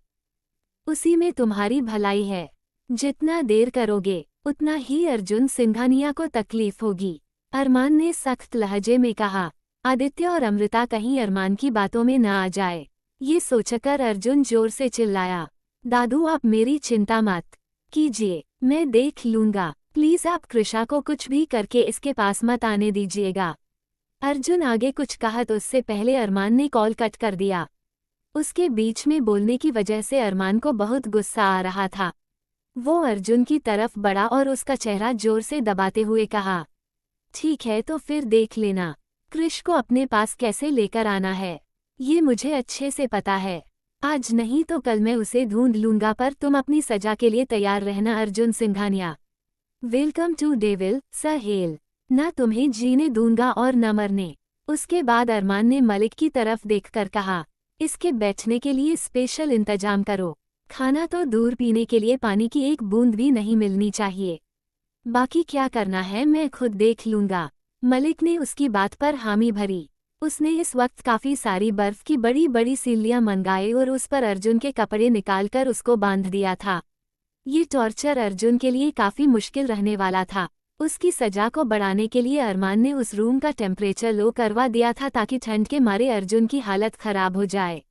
उसी में तुम्हारी भलाई है। जितना देर करोगे उतना ही अर्जुन सिंघानिया को तकलीफ होगी, अरमान ने सख्त लहजे में कहा। आदित्य और अमृता कहीं अरमान की बातों में न आ जाए, ये सोचकर अर्जुन जोर से चिल्लाया, दादू आप मेरी चिंता मत कीजिए, मैं देख लूंगा। प्लीज आप कृषा को कुछ भी करके इसके पास मत आने दीजिएगा। अर्जुन आगे कुछ कहा तो उससे पहले अरमान ने कॉल कट कर दिया। उसके बीच में बोलने की वजह से अरमान को बहुत गुस्सा आ रहा था। वो अर्जुन की तरफ बढ़ा और उसका चेहरा जोर से दबाते हुए कहा, ठीक है तो फिर देख लेना, कृष को अपने पास कैसे लेकर आना है। ये मुझे अच्छे से पता है। आज नहीं तो कल मैं उसे ढूंढ लूंगा, पर तुम अपनी सजा के लिए तैयार रहना Arjun Singhania. Welcome to devil सहेल, न तुम्हें जीने दूंगा और न मरने। उसके बाद अरमान ने मलिक की तरफ देखकर कहा, इसके बैठने के लिए स्पेशल इंतजाम करो। खाना तो दूर, पीने के लिए पानी की एक बूंद भी नहीं मिलनी चाहिए। बाकी क्या करना है मैं खुद देख लूंगा। मलिक ने उसकी बात पर हामी भरी। उसने इस वक्त काफी सारी बर्फ की बड़ी बड़ी सीलियां मंगाई और उस पर अर्जुन के कपड़े निकालकर उसको बांध दिया था। ये टॉर्चर अर्जुन के लिए काफी मुश्किल रहने वाला था। उसकी सजा को बढ़ाने के लिए अरमान ने उस रूम का टेम्परेचर लो करवा दिया था ताकि ठंड के मारे अर्जुन की हालत खराब हो जाए।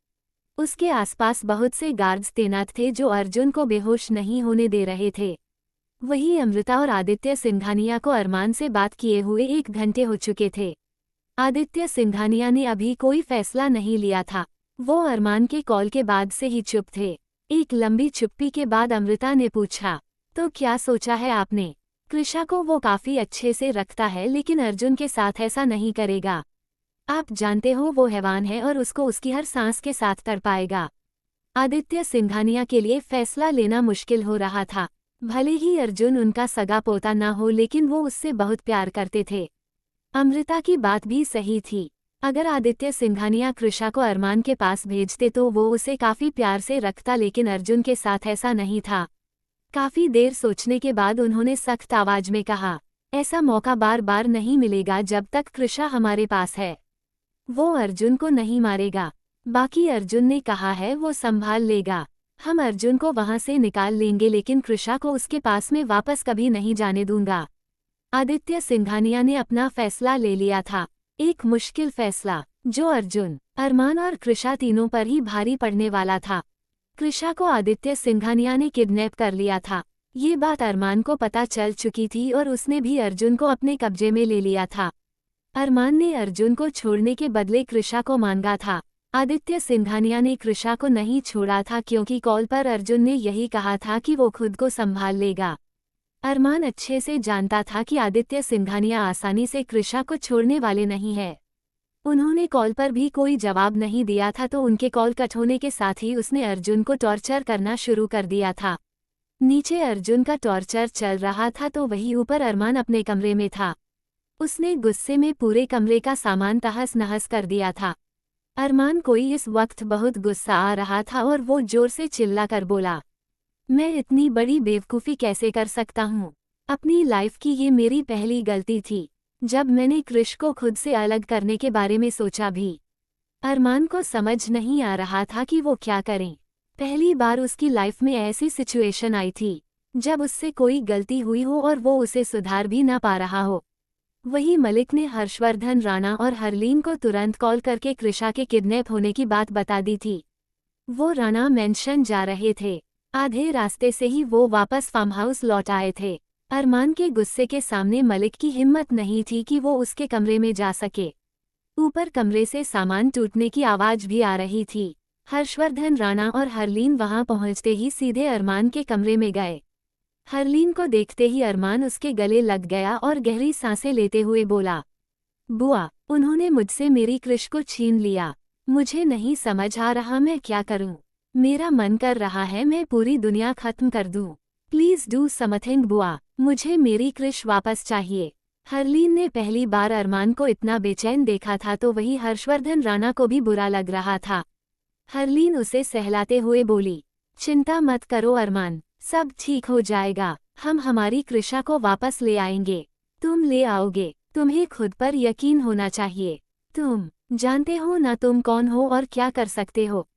उसके आसपास बहुत से गार्ड्स तैनात थे जो अर्जुन को बेहोश नहीं होने दे रहे थे। वहीं अमृता और आदित्य सिंघानिया को अरमान से बात किए हुए 1 घंटे हो चुके थे। आदित्य सिंघानिया ने अभी कोई फैसला नहीं लिया था। वो अरमान के कॉल के बाद से ही चुप थे। एक लंबी चुप्पी के बाद अमृता ने पूछा, तो क्या सोचा है आपने? कृषा को वो काफी अच्छे से रखता है, लेकिन अर्जुन के साथ ऐसा नहीं करेगा। आप जानते हो वो हैवान है और उसको उसकी हर सांस के साथ तड़पाएगा। आदित्य सिंघानिया के लिए फैसला लेना मुश्किल हो रहा था। भले ही अर्जुन उनका सगा पोता ना हो, लेकिन वो उससे बहुत प्यार करते थे। अमृता की बात भी सही थी। अगर आदित्य सिंघानिया कृषा को अरमान के पास भेजते तो वो उसे काफी प्यार से रखता, लेकिन अर्जुन के साथ ऐसा नहीं था। काफी देर सोचने के बाद उन्होंने सख्त आवाज में कहा, ऐसा मौका बार बार नहीं मिलेगा जब तक कृषा हमारे पास है। वो अर्जुन को नहीं मारेगा। बाकी अर्जुन ने कहा है वो संभाल लेगा। हम अर्जुन को वहां से निकाल लेंगे लेकिन कृषा को उसके पास में वापस कभी नहीं जाने दूंगा। आदित्य सिंघानिया ने अपना फैसला ले लिया था। एक मुश्किल फैसला जो अर्जुन, अरमान और कृषा तीनों पर ही भारी पड़ने वाला था। कृषा को आदित्य सिंघानिया ने किडनैप कर लिया था। ये बात अरमान को पता चल चुकी थी और उसने भी अर्जुन को अपने कब्जे में ले लिया था। अरमान ने अर्जुन को छोड़ने के बदले कृषा को मांगा था। आदित्य सिंघानिया ने कृषा को नहीं छोड़ा था क्योंकि कॉल पर अर्जुन ने यही कहा था कि वो खुद को संभाल लेगा। अरमान अच्छे से जानता था कि आदित्य सिंघानिया आसानी से कृषा को छोड़ने वाले नहीं है। उन्होंने कॉल पर भी कोई जवाब नहीं दिया था तो उनके कॉल कट होने के साथ ही उसने अर्जुन को टॉर्चर करना शुरू कर दिया था। नीचे अर्जुन का टॉर्चर चल रहा था तो वहीं ऊपर अरमान अपने कमरे में था। उसने गुस्से में पूरे कमरे का सामान तहस नहस कर दिया था। अरमान को इस वक्त बहुत गुस्सा आ रहा था और वो जोर से चिल्लाकर बोला, मैं इतनी बड़ी बेवकूफ़ी कैसे कर सकता हूँ। अपनी लाइफ की ये मेरी पहली गलती थी जब मैंने कृष को खुद से अलग करने के बारे में सोचा भी। अरमान को समझ नहीं आ रहा था कि वो क्या करें। पहली बार उसकी लाइफ में ऐसी सिचुएशन आई थी जब उससे कोई गलती हुई हो और वो उसे सुधार भी ना पा रहा हो। वही मलिक ने हर्षवर्धन राणा और हरलीन को तुरंत कॉल करके कृषा के किडनैप होने की बात बता दी थी। वो राणा मेंशन जा रहे थे। आधे रास्ते से ही वो वापस फार्म हाउस लौट आए थे। अरमान के गुस्से के सामने मलिक की हिम्मत नहीं थी कि वो उसके कमरे में जा सके। ऊपर कमरे से सामान टूटने की आवाज भी आ रही थी। हर्षवर्धन राणा और हरलीन वहां पहुंचते ही सीधे अरमान के कमरे में गए। हरलीन को देखते ही अरमान उसके गले लग गया और गहरी सांसें लेते हुए बोला, बुआ, उन्होंने मुझसे मेरी कृष को छीन लिया। मुझे नहीं समझ आ रहा मैं क्या करूं। मेरा मन कर रहा है मैं पूरी दुनिया खत्म कर दूं। प्लीज डू समथिंग बुआ, मुझे मेरी कृष वापस चाहिए। हरलीन ने पहली बार अरमान को इतना बेचैन देखा था तो वही हर्षवर्धन राणा को भी बुरा लग रहा था। हरलीन उसे सहलाते हुए बोली, चिंता मत करो अरमान, सब ठीक हो जाएगा। हम हमारी कृषा को वापस ले आएंगे। तुम ले आओगे। तुम्हें खुद पर यकीन होना चाहिए। तुम जानते हो ना तुम कौन हो और क्या कर सकते हो।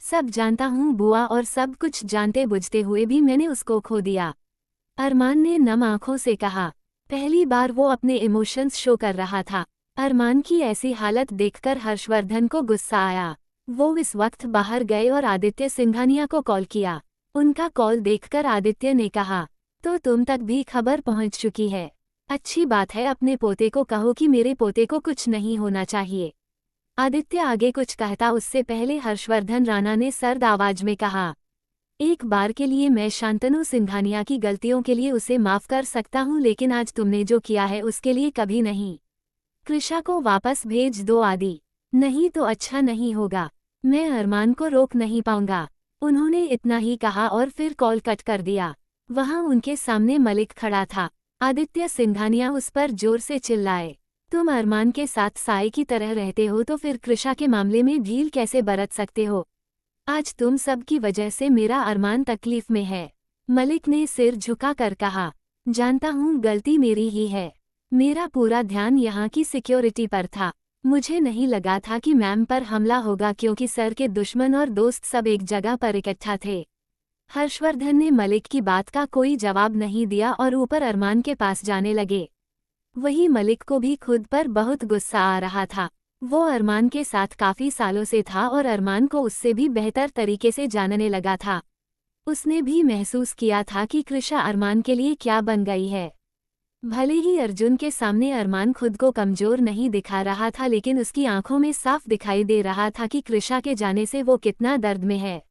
सब जानता हूँ बुआ और सब कुछ जानते बुझते हुए भी मैंने उसको खो दिया। अरमान ने नम आंखों से कहा। पहली बार वो अपने इमोशंस शो कर रहा था। अरमान की ऐसी हालत देखकर हर्षवर्धन को गुस्सा आया। वो इस वक्त बाहर गए और आदित्य सिंघानिया को कॉल किया। उनका कॉल देखकर आदित्य ने कहा, तो तुम तक भी खबर पहुंच चुकी है। अच्छी बात है, अपने पोते को कहो कि मेरे पोते को कुछ नहीं होना चाहिए। आदित्य आगे कुछ कहता उससे पहले हर्षवर्धन राणा ने सर्द आवाज में कहा, एक बार के लिए मैं शांतनु सिंघानिया की गलतियों के लिए उसे माफ कर सकता हूँ लेकिन आज तुमने जो किया है उसके लिए कभी नहीं। कृषा को वापस भेज दो आदि, नहीं तो अच्छा नहीं होगा। मैं अरमान को रोक नहीं पाऊंगा। उन्होंने इतना ही कहा और फिर कॉल कट कर दिया। वहां उनके सामने मलिक खड़ा था। आदित्य सिंघानिया उस पर जोर से चिल्लाए, तुम अरमान के साथ साए की तरह रहते हो तो फिर कृषा के मामले में ढील कैसे बरत सकते हो। आज तुम सब की वजह से मेरा अरमान तकलीफ में है। मलिक ने सिर झुका कर कहा, जानता हूँ गलती मेरी ही है। मेरा पूरा ध्यान यहाँ की सिक्योरिटी पर था। मुझे नहीं लगा था कि मैम पर हमला होगा क्योंकि सर के दुश्मन और दोस्त सब एक जगह पर इकट्ठा थे। हर्षवर्धन ने मलिक की बात का कोई जवाब नहीं दिया और ऊपर अरमान के पास जाने लगे। वही मलिक को भी खुद पर बहुत गुस्सा आ रहा था। वो अरमान के साथ काफी सालों से था और अरमान को उससे भी बेहतर तरीके से जानने लगा था। उसने भी महसूस किया था कि कृषा अरमान के लिए क्या बन गई है। भले ही अर्जुन के सामने अरमान खुद को कमजोर नहीं दिखा रहा था लेकिन उसकी आंखों में साफ दिखाई दे रहा था कि कृषा के जाने से वो कितना दर्द में है।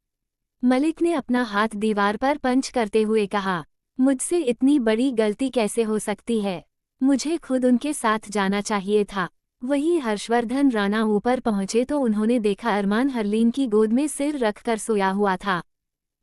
मलिक ने अपना हाथ दीवार पर पंच करते हुए कहा, मुझसे इतनी बड़ी गलती कैसे हो सकती है। मुझे खुद उनके साथ जाना चाहिए था। वही हर्षवर्धन राणा ऊपर पहुंचे तो उन्होंने देखा अरमान हरलीन की गोद में सिर रखकर सोया हुआ था।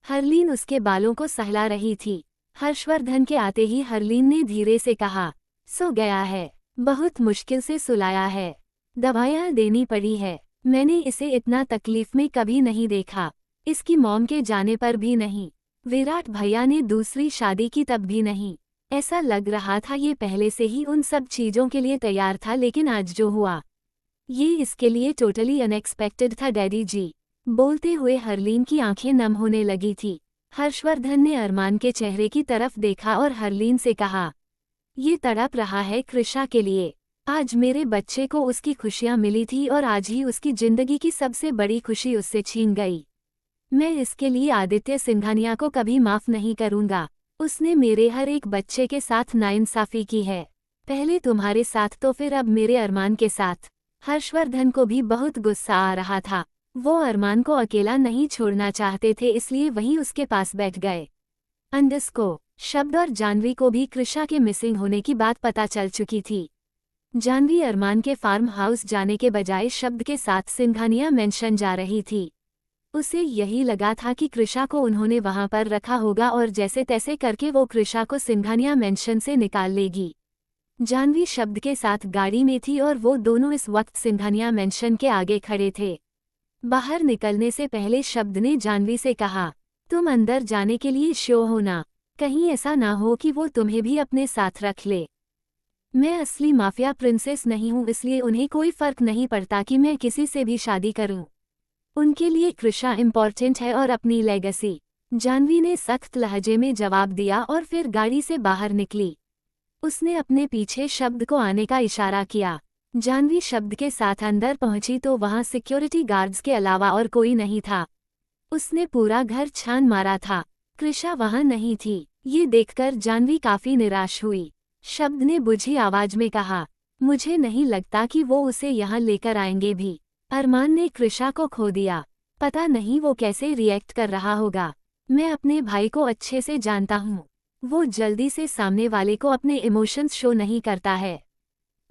हरलीन उसके बालों को सहला रही थी। हर्षवर्धन के आते ही हरलीन ने धीरे से कहा, सो गया है, बहुत मुश्किल से सुलाया है, दवाइयाँ देनी पड़ी है। मैंने इसे इतना तकलीफ में कभी नहीं देखा, इसकी मॉम के जाने पर भी नहीं। विराट भैया ने दूसरी शादी की तब भी नहीं। ऐसा लग रहा था ये पहले से ही उन सब चीजों के लिए तैयार था, लेकिन आज जो हुआ ये इसके लिए टोटली अनएक्सपेक्टेड था डैडी जी। बोलते हुए हरलीन की आंखें नम होने लगी थी। हर्षवर्धन ने अरमान के चेहरे की तरफ देखा और हरलीन से कहा, ये तड़प रहा है कृषा के लिए। आज मेरे बच्चे को उसकी खुशियां मिली थी और आज ही उसकी जिंदगी की सबसे बड़ी खुशी उससे छीन गई। मैं इसके लिए आदित्य सिंघानिया को कभी माफ नहीं करूंगा। उसने मेरे हर एक बच्चे के साथ नाइंसाफी की है, पहले तुम्हारे साथ तो फिर अब मेरे अरमान के साथ। हर्षवर्धन को भी बहुत गुस्सा आ रहा था। वो अरमान को अकेला नहीं छोड़ना चाहते थे, इसलिए वहीं उसके पास बैठ गए। अंडस्को शब्द और जानवी को भी कृषा के मिसिंग होने की बात पता चल चुकी थी। जानवी अरमान के फार्म हाउस जाने के बजाय शब्द के साथ सिंघानिया मेंशन जा रही थी। उसे यही लगा था कि कृषा को उन्होंने वहां पर रखा होगा और जैसे तैसे करके वो कृषा को सिंघानिया मेंशन से निकाल लेगी। जानवी शब्द के साथ गाड़ी में थी और वो दोनों इस वक्त सिंघानिया मेंशन के आगे खड़े थे। बाहर निकलने से पहले शब्द ने जानवी से कहा, तुम अंदर जाने के लिए श्योर हो ना? कहीं ऐसा ना हो कि वो तुम्हें भी अपने साथ रख ले। मैं असली माफिया प्रिंसेस नहीं हूँ, इसलिए उन्हें कोई फर्क नहीं पड़ता कि मैं किसी से भी शादी करूँ। उनके लिए कृषा इम्पॉर्टेंट है और अपनी लेगेसी। जानवी ने सख्त लहजे में जवाब दिया और फिर गाड़ी से बाहर निकली। उसने अपने पीछे शब्द को आने का इशारा किया। जानवी शब्द के साथ अंदर पहुंची तो वहां सिक्योरिटी गार्ड्स के अलावा और कोई नहीं था। उसने पूरा घर छान मारा था, कृषा वहां नहीं थी। ये देखकर जानवी काफी निराश हुई। शब्द ने बुझी आवाज में कहा, मुझे नहीं लगता कि वो उसे यहाँ लेकर आएंगे भी। अरमान ने कृषा को खो दिया, पता नहीं वो कैसे रिएक्ट कर रहा होगा। मैं अपने भाई को अच्छे से जानता हूँ, वो जल्दी से सामने वाले को अपने इमोशंस शो नहीं करता है।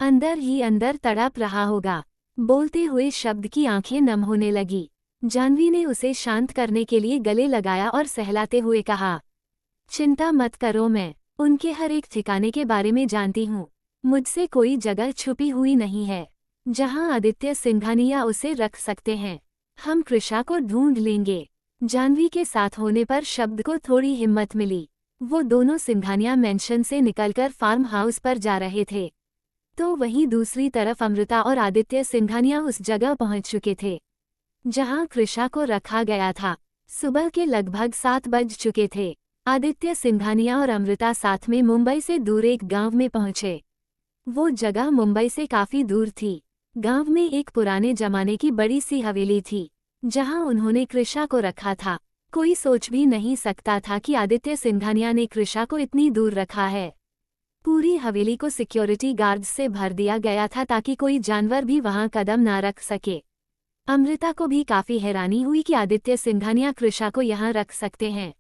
अंदर ही अंदर तड़प रहा होगा। बोलते हुए शब्द की आंखें नम होने लगी। जानवी ने उसे शांत करने के लिए गले लगाया और सहलाते हुए कहा, चिंता मत करो, मैं उनके हर एक ठिकाने के बारे में जानती हूँ। मुझसे कोई जगह छुपी हुई नहीं है जहां आदित्य सिंघानिया उसे रख सकते हैं। हम कृषा को ढूंढ लेंगे। जानवी के साथ होने पर शब्द को थोड़ी हिम्मत मिली। वो दोनों सिंघानिया मेंशन से निकलकर फार्म हाउस पर जा रहे थे, तो वहीं दूसरी तरफ अमृता और आदित्य सिंघानिया उस जगह पहुंच चुके थे जहां कृषा को रखा गया था। सुबह के लगभग 7 बज चुके थे। आदित्य सिंघानिया और अमृता साथ में मुंबई से दूर एक गांव में पहुंचे। वो जगह मुंबई से काफी दूर थी। गांव में एक पुराने जमाने की बड़ी सी हवेली थी जहां उन्होंने कृषा को रखा था। कोई सोच भी नहीं सकता था कि आदित्य सिंघानिया ने कृषा को इतनी दूर रखा है। पूरी हवेली को सिक्योरिटी गार्ड्स से भर दिया गया था ताकि कोई जानवर भी वहां कदम ना रख सके। अमृता को भी काफी हैरानी हुई कि आदित्य सिंघानिया कृषा को यहाँ रख सकते हैं।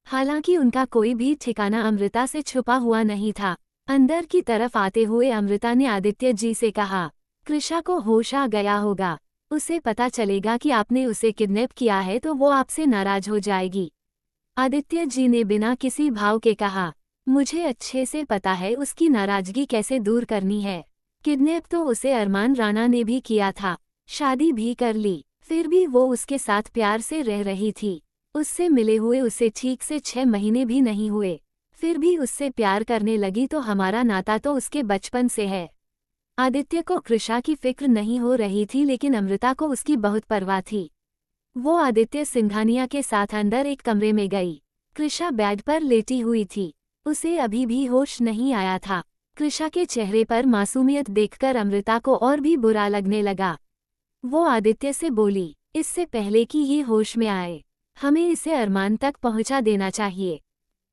हालांकि उनका कोई भी ठिकाना अमृता से छुपा हुआ नहीं था। अंदर की तरफ आते हुए अमृता ने आदित्य जी से कहा, कृषा को होश आ गया होगा, उसे पता चलेगा कि आपने उसे किडनैप किया है तो वो आपसे नाराज हो जाएगी। आदित्य जी ने बिना किसी भाव के कहा, मुझे अच्छे से पता है उसकी नाराजगी कैसे दूर करनी है। किडनैप तो उसे अरमान राणा ने भी किया था, शादी भी कर ली, फिर भी वो उसके साथ प्यार से रह रही थी। उससे मिले हुए उसे ठीक से 6 महीने भी नहीं हुए, फिर भी उससे प्यार करने लगी, तो हमारा नाता तो उसके बचपन से है। आदित्य को कृषा की फिक्र नहीं हो रही थी, लेकिन अमृता को उसकी बहुत परवाह थी। वो आदित्य सिंघानिया के साथ अंदर एक कमरे में गई। कृषा बेड पर लेटी हुई थी, उसे अभी भी होश नहीं आया था। कृषा के चेहरे पर मासूमियत देखकर अमृता को और भी बुरा लगने लगा। वो आदित्य से बोली, इससे पहले कि ये होश में आए, हमें इसे अरमान तक पहुंचा देना चाहिए।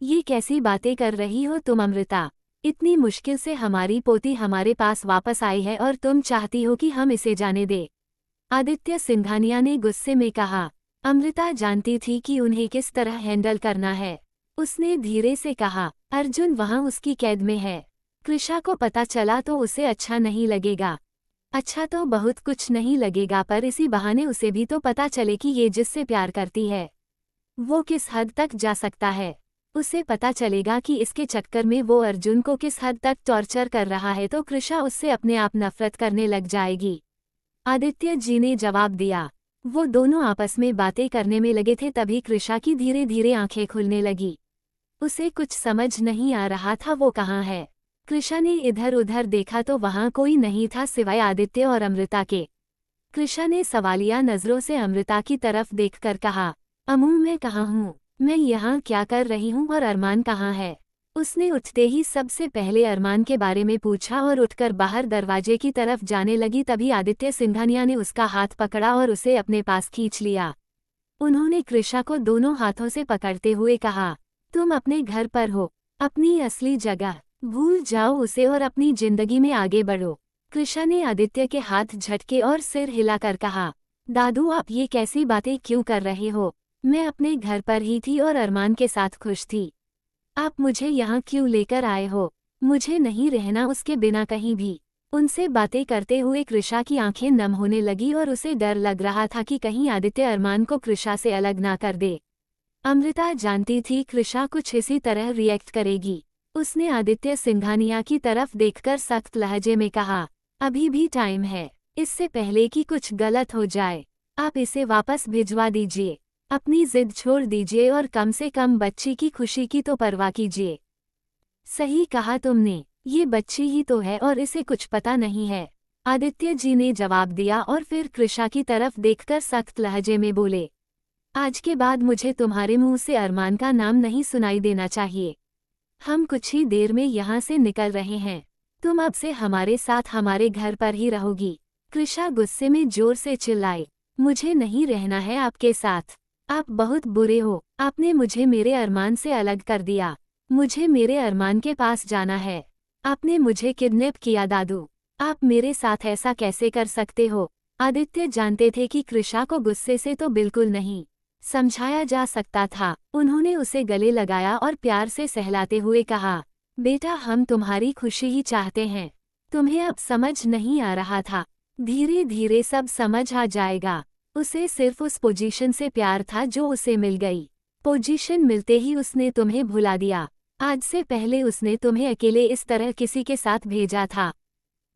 ये कैसी बातें कर रही हो तुम अमृता? इतनी मुश्किल से हमारी पोती हमारे पास वापस आई है और तुम चाहती हो कि हम इसे जाने दे? आदित्य सिंघानिया ने गुस्से में कहा। अमृता जानती थी कि उन्हें किस तरह हैंडल करना है। उसने धीरे से कहा, अर्जुन वहां उसकी कैद में है। कृषा को पता चला तो उसे अच्छा नहीं लगेगा। अच्छा तो बहुत कुछ नहीं लगेगा, पर इसी बहाने उसे भी तो पता चले कि ये जिससे प्यार करती है वो किस हद तक जा सकता है। उसे पता चलेगा कि इसके चक्कर में वो अर्जुन को किस हद तक टॉर्चर कर रहा है, तो कृषा उससे अपने आप नफरत करने लग जाएगी। आदित्य जी ने जवाब दिया, वो दोनों आपस में बातें करने में लगे थे, तभी कृषा की धीरे धीरे आंखें खुलने लगी। उसे कुछ समझ नहीं आ रहा था वो कहाँ है। कृषा ने इधर उधर देखा तो वहाँ कोई नहीं था सिवाय आदित्य और अमृता के। कृषा ने सवालिया नजरों से अमृता की तरफ देखकर कहा, अमू मैं कहाँ हूँ, मैं यहाँ क्या कर रही हूँ और अरमान कहाँ है। उसने उठते ही सबसे पहले अरमान के बारे में पूछा और उठकर बाहर दरवाजे की तरफ जाने लगी। तभी आदित्य सिंघानिया ने उसका हाथ पकड़ा और उसे अपने पास खींच लिया। उन्होंने कृषा को दोनों हाथों से पकड़ते हुए कहा, तुम अपने घर पर हो, अपनी असली जगह भूल जाओ उसे और अपनी जिंदगी में आगे बढ़ो। कृषा ने आदित्य के हाथ झटके और सिर हिलाकर कहा, दादू आप ये कैसी बातें क्यों कर रहे हो। मैं अपने घर पर ही थी और अरमान के साथ खुश थी। आप मुझे यहाँ क्यों लेकर आए हो। मुझे नहीं रहना उसके बिना कहीं भी। उनसे बातें करते हुए कृषा की आंखें नम होने लगी और उसे डर लग रहा था कि कहीं आदित्य अरमान को कृषा से अलग ना कर दे। अमृता जानती थी कृषा कुछ इसी तरह रिएक्ट करेगी। उसने आदित्य सिंघानिया की तरफ देखकर सख्त लहजे में कहा, अभी भी टाइम है, इससे पहले कि कुछ गलत हो जाए। आप इसे वापस भिजवा दीजिए। अपनी जिद छोड़ दीजिए और कम से कम बच्ची की खुशी की तो परवाह कीजिए। सही कहा तुमने, ये बच्ची ही तो है और इसे कुछ पता नहीं है, आदित्य जी ने जवाब दिया और फिर कृषा की तरफ देखकर सख्त लहजे में बोले, आज के बाद मुझे तुम्हारे मुंह से अरमान का नाम नहीं सुनाई देना चाहिए। हम कुछ ही देर में यहाँ से निकल रहे हैं। तुम अब से हमारे साथ हमारे घर पर ही रहोगी। कृषा गुस्से में जोर से चिल्लाई, मुझे नहीं रहना है आपके साथ। आप बहुत बुरे हो। आपने मुझे मेरे अरमान से अलग कर दिया। मुझे मेरे अरमान के पास जाना है। आपने मुझे किडनैप किया दादू। आप मेरे साथ ऐसा कैसे कर सकते हो। आदित्य जानते थे कि कृषा को गुस्से से तो बिल्कुल नहीं समझाया जा सकता था। उन्होंने उसे गले लगाया और प्यार से सहलाते हुए कहा, बेटा हम तुम्हारी खुशी ही चाहते हैं। तुम्हें अब समझ नहीं आ रहा था, धीरे धीरे सब समझ आ जाएगा। उसे सिर्फ उस पोजीशन से प्यार था जो उसे मिल गई। पोजीशन मिलते ही उसने तुम्हें भुला दिया। आज से पहले उसने तुम्हें अकेले इस तरह किसी के साथ भेजा था।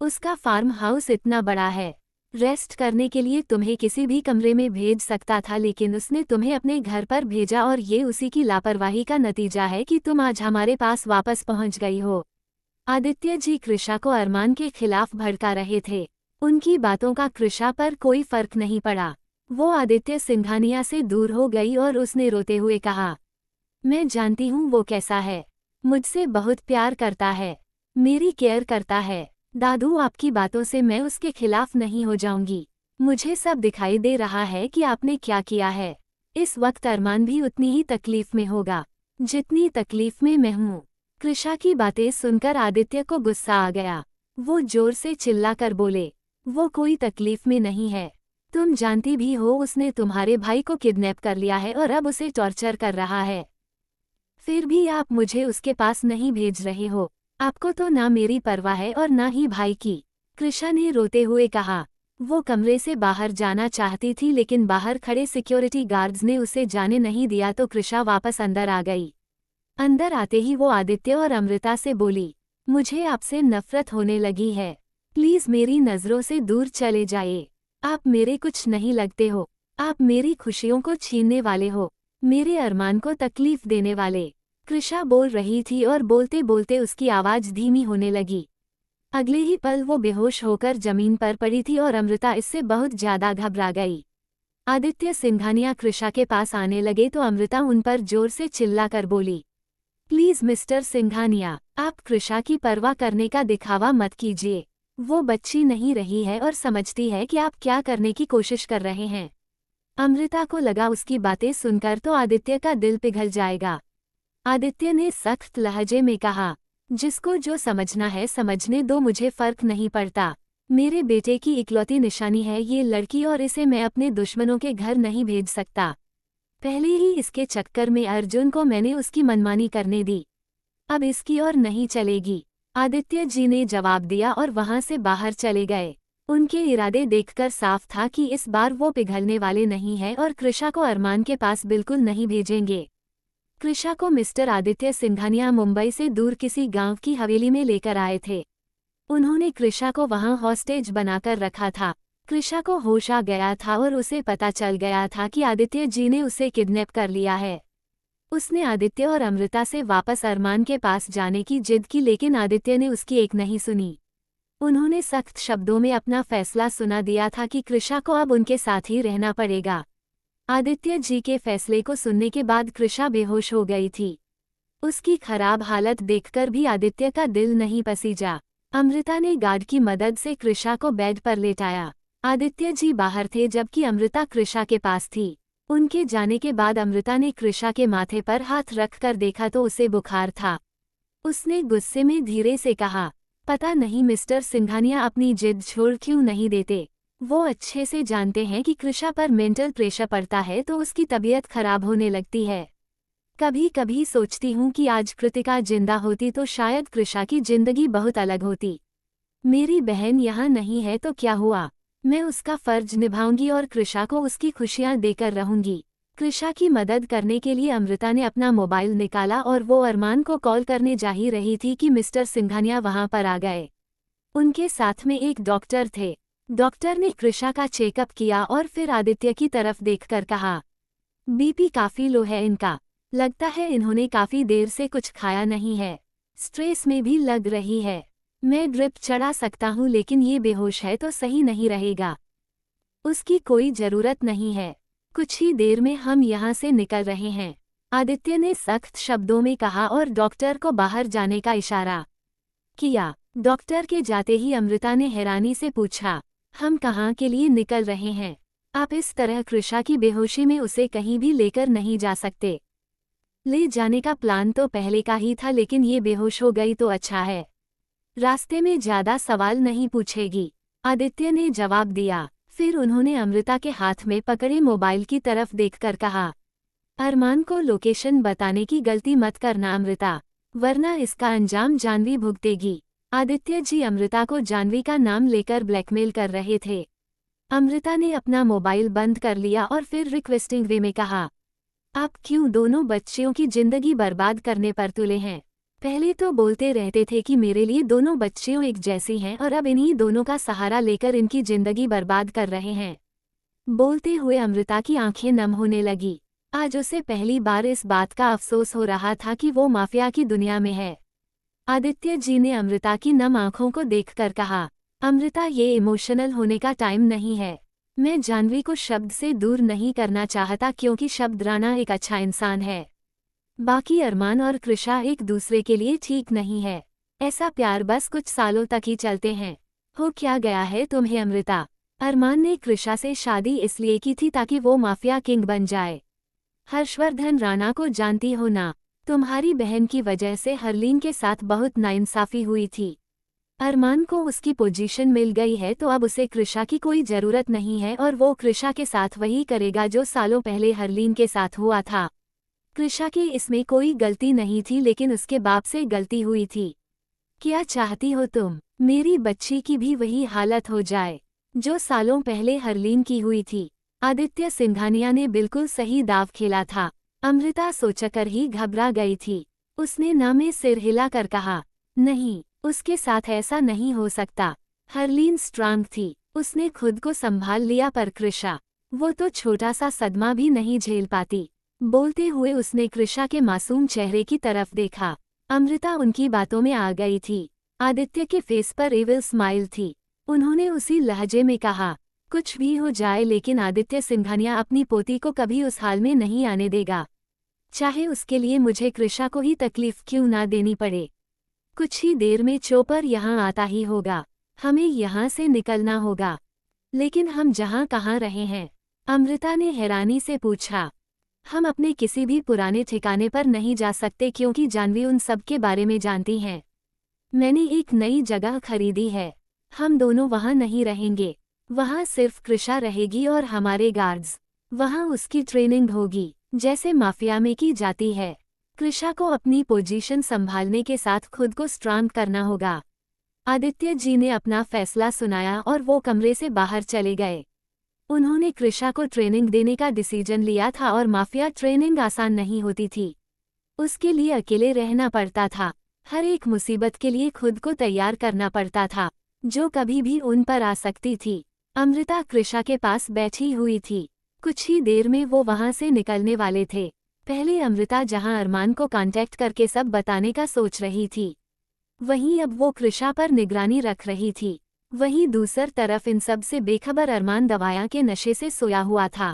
उसका फार्म हाउस इतना बड़ा है, रेस्ट करने के लिए तुम्हें किसी भी कमरे में भेज सकता था, लेकिन उसने तुम्हें अपने घर पर भेजा और ये उसी की लापरवाही का नतीजा है कि तुम आज हमारे पास वापस पहुंच गई हो। आदित्य जी कृषा को अरमान के खिलाफ भड़का रहे थे। उनकी बातों का कृषा पर कोई फर्क नहीं पड़ा। वो आदित्य सिंघानिया से दूर हो गई और उसने रोते हुए कहा, मैं जानती हूँ वो कैसा है। मुझसे बहुत प्यार करता है, मेरी केयर करता है। दादू आपकी बातों से मैं उसके खिलाफ नहीं हो जाऊंगी। मुझे सब दिखाई दे रहा है कि आपने क्या किया है। इस वक्त अरमान भी उतनी ही तकलीफ में होगा जितनी तकलीफ में मैं हूँ। कृषा की बातें सुनकर आदित्य को गुस्सा आ गया। वो जोर से चिल्लाकर बोले, वो कोई तकलीफ में नहीं है। तुम जानती भी हो उसने तुम्हारे भाई को किडनैप कर लिया है और अब उसे टॉर्चर कर रहा है। फिर भी आप मुझे उसके पास नहीं भेज रहे हो। आपको तो ना मेरी परवाह है और ना ही भाई की। कृषा ने रोते हुए कहा। वो कमरे से बाहर जाना चाहती थी, लेकिन बाहर खड़े सिक्योरिटी गार्ड्स ने उसे जाने नहीं दिया तो कृषा वापस अंदर आ गई। अंदर आते ही वो आदित्य और अमृता से बोली, मुझे आपसे नफरत होने लगी है। प्लीज मेरी नज़रों से दूर चले जाइए। आप मेरे कुछ नहीं लगते हो। आप मेरी खुशियों को छीनने वाले हो, मेरे अरमान को तकलीफ देने वाले। कृषा बोल रही थी और बोलते बोलते उसकी आवाज़ धीमी होने लगी। अगले ही पल वो बेहोश होकर जमीन पर पड़ी थी और अमृता इससे बहुत ज्यादा घबरा गई। आदित्य सिंघानिया कृषा के पास आने लगे तो अमृता उन पर जोर से चिल्लाकर बोली, प्लीज मिस्टर सिंघानिया, आप कृषा की परवाह करने का दिखावा मत कीजिए। वो बच्ची नहीं रही है और समझती है कि आप क्या करने की कोशिश कर रहे हैं। अमृता को लगा उसकी बातें सुनकर तो आदित्य का दिल पिघल जाएगा। आदित्य ने सख्त लहजे में कहा, जिसको जो समझना है समझने दो, मुझे फर्क नहीं पड़ता। मेरे बेटे की इकलौती निशानी है ये लड़की और इसे मैं अपने दुश्मनों के घर नहीं भेज सकता। पहले ही इसके चक्कर में अर्जुन को मैंने उसकी मनमानी करने दी, अब इसकी और नहीं चलेगी। आदित्य जी ने जवाब दिया और वहां से बाहर चले गए। उनके इरादे देखकर साफ था कि इस बार वो पिघलने वाले नहीं हैं और कृषा को अरमान के पास बिल्कुल नहीं भेजेंगे। कृषा को मिस्टर आदित्य सिंघानिया मुंबई से दूर किसी गांव की हवेली में लेकर आए थे। उन्होंने कृषा को वहां हॉस्टेज बनाकर रखा था। कृषा को होश आ गया था और उसे पता चल गया था कि आदित्य जी ने उसे किडनैप कर लिया है। उसने आदित्य और अमृता से वापस अरमान के पास जाने की जिद की, लेकिन आदित्य ने उसकी एक नहीं सुनी। उन्होंने सख्त शब्दों में अपना फैसला सुना दिया था कि कृषा को अब उनके साथ ही रहना पड़ेगा। आदित्य जी के फैसले को सुनने के बाद कृषा बेहोश हो गई थी। उसकी खराब हालत देखकर भी आदित्य का दिल नहीं पसीजा। अमृता ने गार्ड की मदद से कृषा को बेड पर लेटाया। आदित्य जी बाहर थे जबकि अमृता कृषा के पास थी। उनके जाने के बाद अमृता ने कृषा के माथे पर हाथ रखकर देखा तो उसे बुखार था। उसने गुस्से में धीरे से कहा, पता नहीं मिस्टर सिंघानिया अपनी जिद छोड़ क्यों नहीं देते। वो अच्छे से जानते हैं कि कृषा पर मेंटल प्रेशर पड़ता है तो उसकी तबीयत खराब होने लगती है। कभी कभी सोचती हूँ कि आज कृतिका जिंदा होती तो शायद कृषा की जिंदगी बहुत अलग होती। मेरी बहन यहाँ नहीं है तो क्या हुआ, मैं उसका फर्ज निभाऊंगी और कृषा को उसकी खुशियाँ देकर रहूंगी। कृषा की मदद करने के लिए अमृता ने अपना मोबाइल निकाला और वो अरमान को कॉल करने जा ही रही थी कि मिस्टर सिंघानिया वहां पर आ गए। उनके साथ में एक डॉक्टर थे। डॉक्टर ने कृषा का चेकअप किया और फिर आदित्य की तरफ देखकर कहा, बीपी काफी लो है इनका, लगता है इन्होंने काफी देर से कुछ खाया नहीं है। स्ट्रेस में भी लग रही है। मैं ड्रिप चढ़ा सकता हूँ लेकिन ये बेहोश है तो सही नहीं रहेगा। उसकी कोई जरूरत नहीं है, कुछ ही देर में हम यहाँ से निकल रहे हैं, आदित्य ने सख्त शब्दों में कहा और डॉक्टर को बाहर जाने का इशारा किया। डॉक्टर के जाते ही अमृता ने हैरानी से पूछा, हम कहाँ के लिए निकल रहे हैं? आप इस तरह कृषा की बेहोशी में उसे कहीं भी लेकर नहीं जा सकते। ले जाने का प्लान तो पहले का ही था लेकिन ये बेहोश हो गई तो अच्छा है। रास्ते में ज्यादा सवाल नहीं पूछेगी, आदित्य ने जवाब दिया। फिर उन्होंने अमृता के हाथ में पकड़े मोबाइल की तरफ देखकर कहा, अरमान को लोकेशन बताने की गलती मत करना अमृता, वरना इसका अंजाम जानवी भुगतेगी। आदित्य जी अमृता को जानवी का नाम लेकर ब्लैकमेल कर रहे थे। अमृता ने अपना मोबाइल बंद कर लिया और फिर रिक्वेस्टिंग वे में कहा, आप क्यों दोनों बच्चियों की जिंदगी बर्बाद करने पर तुले हैं? पहले तो बोलते रहते थे कि मेरे लिए दोनों बच्चियों एक जैसी हैं और अब इन्हीं दोनों का सहारा लेकर इनकी जिंदगी बर्बाद कर रहे हैं। बोलते हुए अमृता की आंखें नम होने लगी। आज उसे पहली बार इस बात का अफसोस हो रहा था कि वो माफिया की दुनिया में है। आदित्य जी ने अमृता की नम आंखों को देखकर कहा, अमृता ये इमोशनल होने का टाइम नहीं है। मैं जानवी को शब्द से दूर नहीं करना चाहता क्योंकि शब्द राणा एक अच्छा इंसान है। बाकी अरमान और कृषा एक दूसरे के लिए ठीक नहीं है। ऐसा प्यार बस कुछ सालों तक ही चलते हैं। हो क्या गया है तुम्हें अमृता? अरमान ने कृषा से शादी इसलिए की थी ताकि वो माफिया किंग बन जाए। हर्षवर्धन राणा को जानती हो ना? तुम्हारी बहन की वजह से हरलीन के साथ बहुत नाइंसाफी हुई थी। अरमान को उसकी पोजीशन मिल गई है तो अब उसे कृषा की कोई जरूरत नहीं है और वो कृषा के साथ वही करेगा जो सालों पहले हरलीन के साथ हुआ था। कृषा की इसमें कोई गलती नहीं थी लेकिन उसके बाप से गलती हुई थी। क्या चाहती हो तुम? मेरी बच्ची की भी वही हालत हो जाए जो सालों पहले हरलीन की हुई थी। आदित्य सिंघानिया ने बिल्कुल सही दाव खेला था। अमृता सोचकर ही घबरा गई थी। उसने ना में सिर हिलाकर कहा, नहीं, उसके साथ ऐसा नहीं हो सकता। हरलीन स्ट्रांग थी, उसने खुद को संभाल लिया, पर कृषा, वो तो छोटा सा सदमा भी नहीं झेल पाती। बोलते हुए उसने कृषा के मासूम चेहरे की तरफ देखा। अमृता उनकी बातों में आ गई थी। आदित्य के फेस पर एविल स्माइल थी। उन्होंने उसी लहजे में कहा, कुछ भी हो जाए लेकिन आदित्य सिंघानिया अपनी पोती को कभी उस हाल में नहीं आने देगा, चाहे उसके लिए मुझे कृषा को ही तकलीफ क्यों ना देनी पड़े। कुछ ही देर में चोपर यहाँ आता ही होगा, हमें यहाँ से निकलना होगा। लेकिन हम जहाँ कहाँ रहे हैं? अमृता ने हैरानी से पूछा। हम अपने किसी भी पुराने ठिकाने पर नहीं जा सकते क्योंकि जानवी उन सब के बारे में जानती हैं। मैंने एक नई जगह खरीदी है, हम दोनों वहाँ नहीं रहेंगे। वहाँ सिर्फ कृषा रहेगी और हमारे गार्ड्स। वहाँ उसकी ट्रेनिंग होगी जैसे माफिया में की जाती है। कृषा को अपनी पोजीशन संभालने के साथ खुद को स्ट्रांग करना होगा। आदित्य जी ने अपना फैसला सुनाया और वो कमरे से बाहर चले गए। उन्होंने कृषा को ट्रेनिंग देने का डिसीजन लिया था और माफिया ट्रेनिंग आसान नहीं होती थी। उसके लिए अकेले रहना पड़ता था, हर एक मुसीबत के लिए खुद को तैयार करना पड़ता था जो कभी भी उन पर आ सकती थी। अमृता कृषा के पास बैठी हुई थी। कुछ ही देर में वो वहां से निकलने वाले थे। पहले अमृता जहां अरमान को कांटेक्ट करके सब बताने का सोच रही थी, वहीं अब वो कृषा पर निगरानी रख रही थी। वहीं दूसरी तरफ इन सब से बेखबर अरमान दवाया के नशे से सोया हुआ था।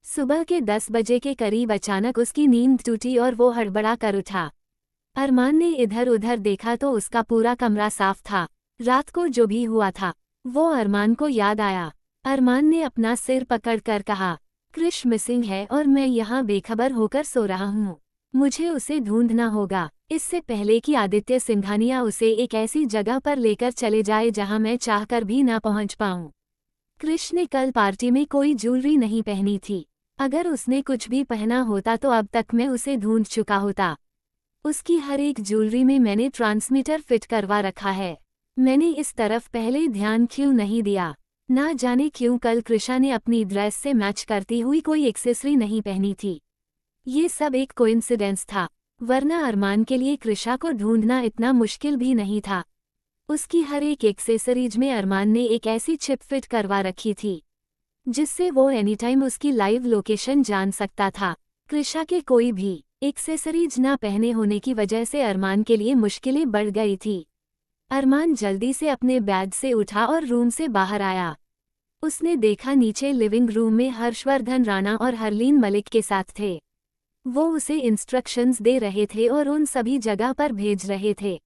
सुबह के 10 बजे के करीब अचानक उसकी नींद टूटी और वो हड़बड़ा कर उठा। अरमान ने इधर उधर देखा तो उसका पूरा कमरा साफ था। रात को जो भी हुआ था वो अरमान को याद आया। अरमान ने अपना सिर पकड़कर कहा, कृष मिसिंग है और मैं यहाँ बेखबर होकर सो रहा हूँ। मुझे उसे ढूंढना होगा, इससे पहले कि आदित्य सिंघानिया उसे एक ऐसी जगह पर लेकर चले जाए जहाँ मैं चाहकर भी ना पहुँच पाऊँ। कृष ने कल पार्टी में कोई ज्वेलरी नहीं पहनी थी। अगर उसने कुछ भी पहना होता तो अब तक मैं उसे ढूंढ चुका होता। उसकी हर एक ज्वेलरी में मैंने ट्रांसमीटर फिट करवा रखा है। मैंने इस तरफ पहले ध्यान क्यों नहीं दिया? ना जाने क्यों कल कृषा ने अपनी ड्रेस से मैच करती हुई कोई एक्सेसरी नहीं पहनी थी। ये सब एक कोइंसिडेंस था, वरना अरमान के लिए कृषा को ढूंढना इतना मुश्किल भी नहीं था। उसकी हर एक एक्सेसरीज में अरमान ने एक ऐसी चिप फिट करवा रखी थी जिससे वो एनी टाइम उसकी लाइव लोकेशन जान सकता था। कृषा के कोई भी एक्सेसरीज ना पहने होने की वजह से अरमान के लिए मुश्किलें बढ़ गई थी। अरमान जल्दी से अपने बैग से उठा और रूम से बाहर आया। उसने देखा नीचे लिविंग रूम में हर्षवर्धन राणा और हरलीन मलिक के साथ थे। वो उसे इंस्ट्रक्शंस दे रहे थे और उन सभी जगह पर भेज रहे थे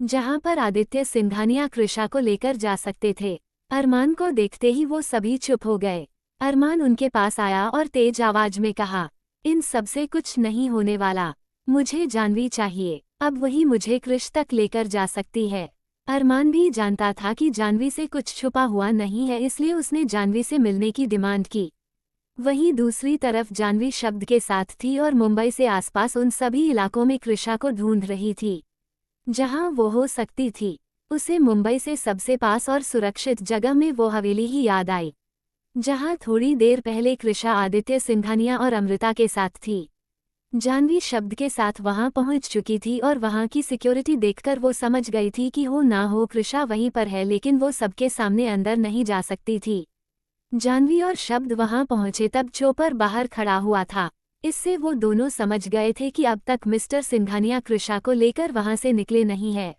जहां पर आदित्य सिंघानिया कृषा को लेकर जा सकते थे। अरमान को देखते ही वो सभी चुप हो गए। अरमान उनके पास आया और तेज आवाज में कहा, इन सबसे कुछ नहीं होने वाला। मुझे जानवी चाहिए। अब वही मुझे कृष तक लेकर जा सकती है। अरमान भी जानता था कि जानवी से कुछ छुपा हुआ नहीं है, इसलिए उसने जानवी से मिलने की डिमांड की। वहीं दूसरी तरफ जानवी शब्द के साथ थी और मुंबई से आसपास उन सभी इलाकों में कृषा को ढूंढ रही थी जहां वो हो सकती थी। उसे मुंबई से सबसे पास और सुरक्षित जगह में वो हवेली ही याद आई जहां थोड़ी देर पहले कृषा आदित्य सिंघानिया और अमृता के साथ थी। जानवी शब्द के साथ वहां पहुंच चुकी थी और वहां की सिक्योरिटी देखकर वो समझ गई थी कि हो ना हो कृषा वहीं पर है, लेकिन वो सबके सामने अंदर नहीं जा सकती थी। जानवी और शब्द वहां पहुंचे तब चोपर बाहर खड़ा हुआ था। इससे वो दोनों समझ गए थे कि अब तक मिस्टर सिंघानिया कृषा को लेकर वहां से निकले नहीं है।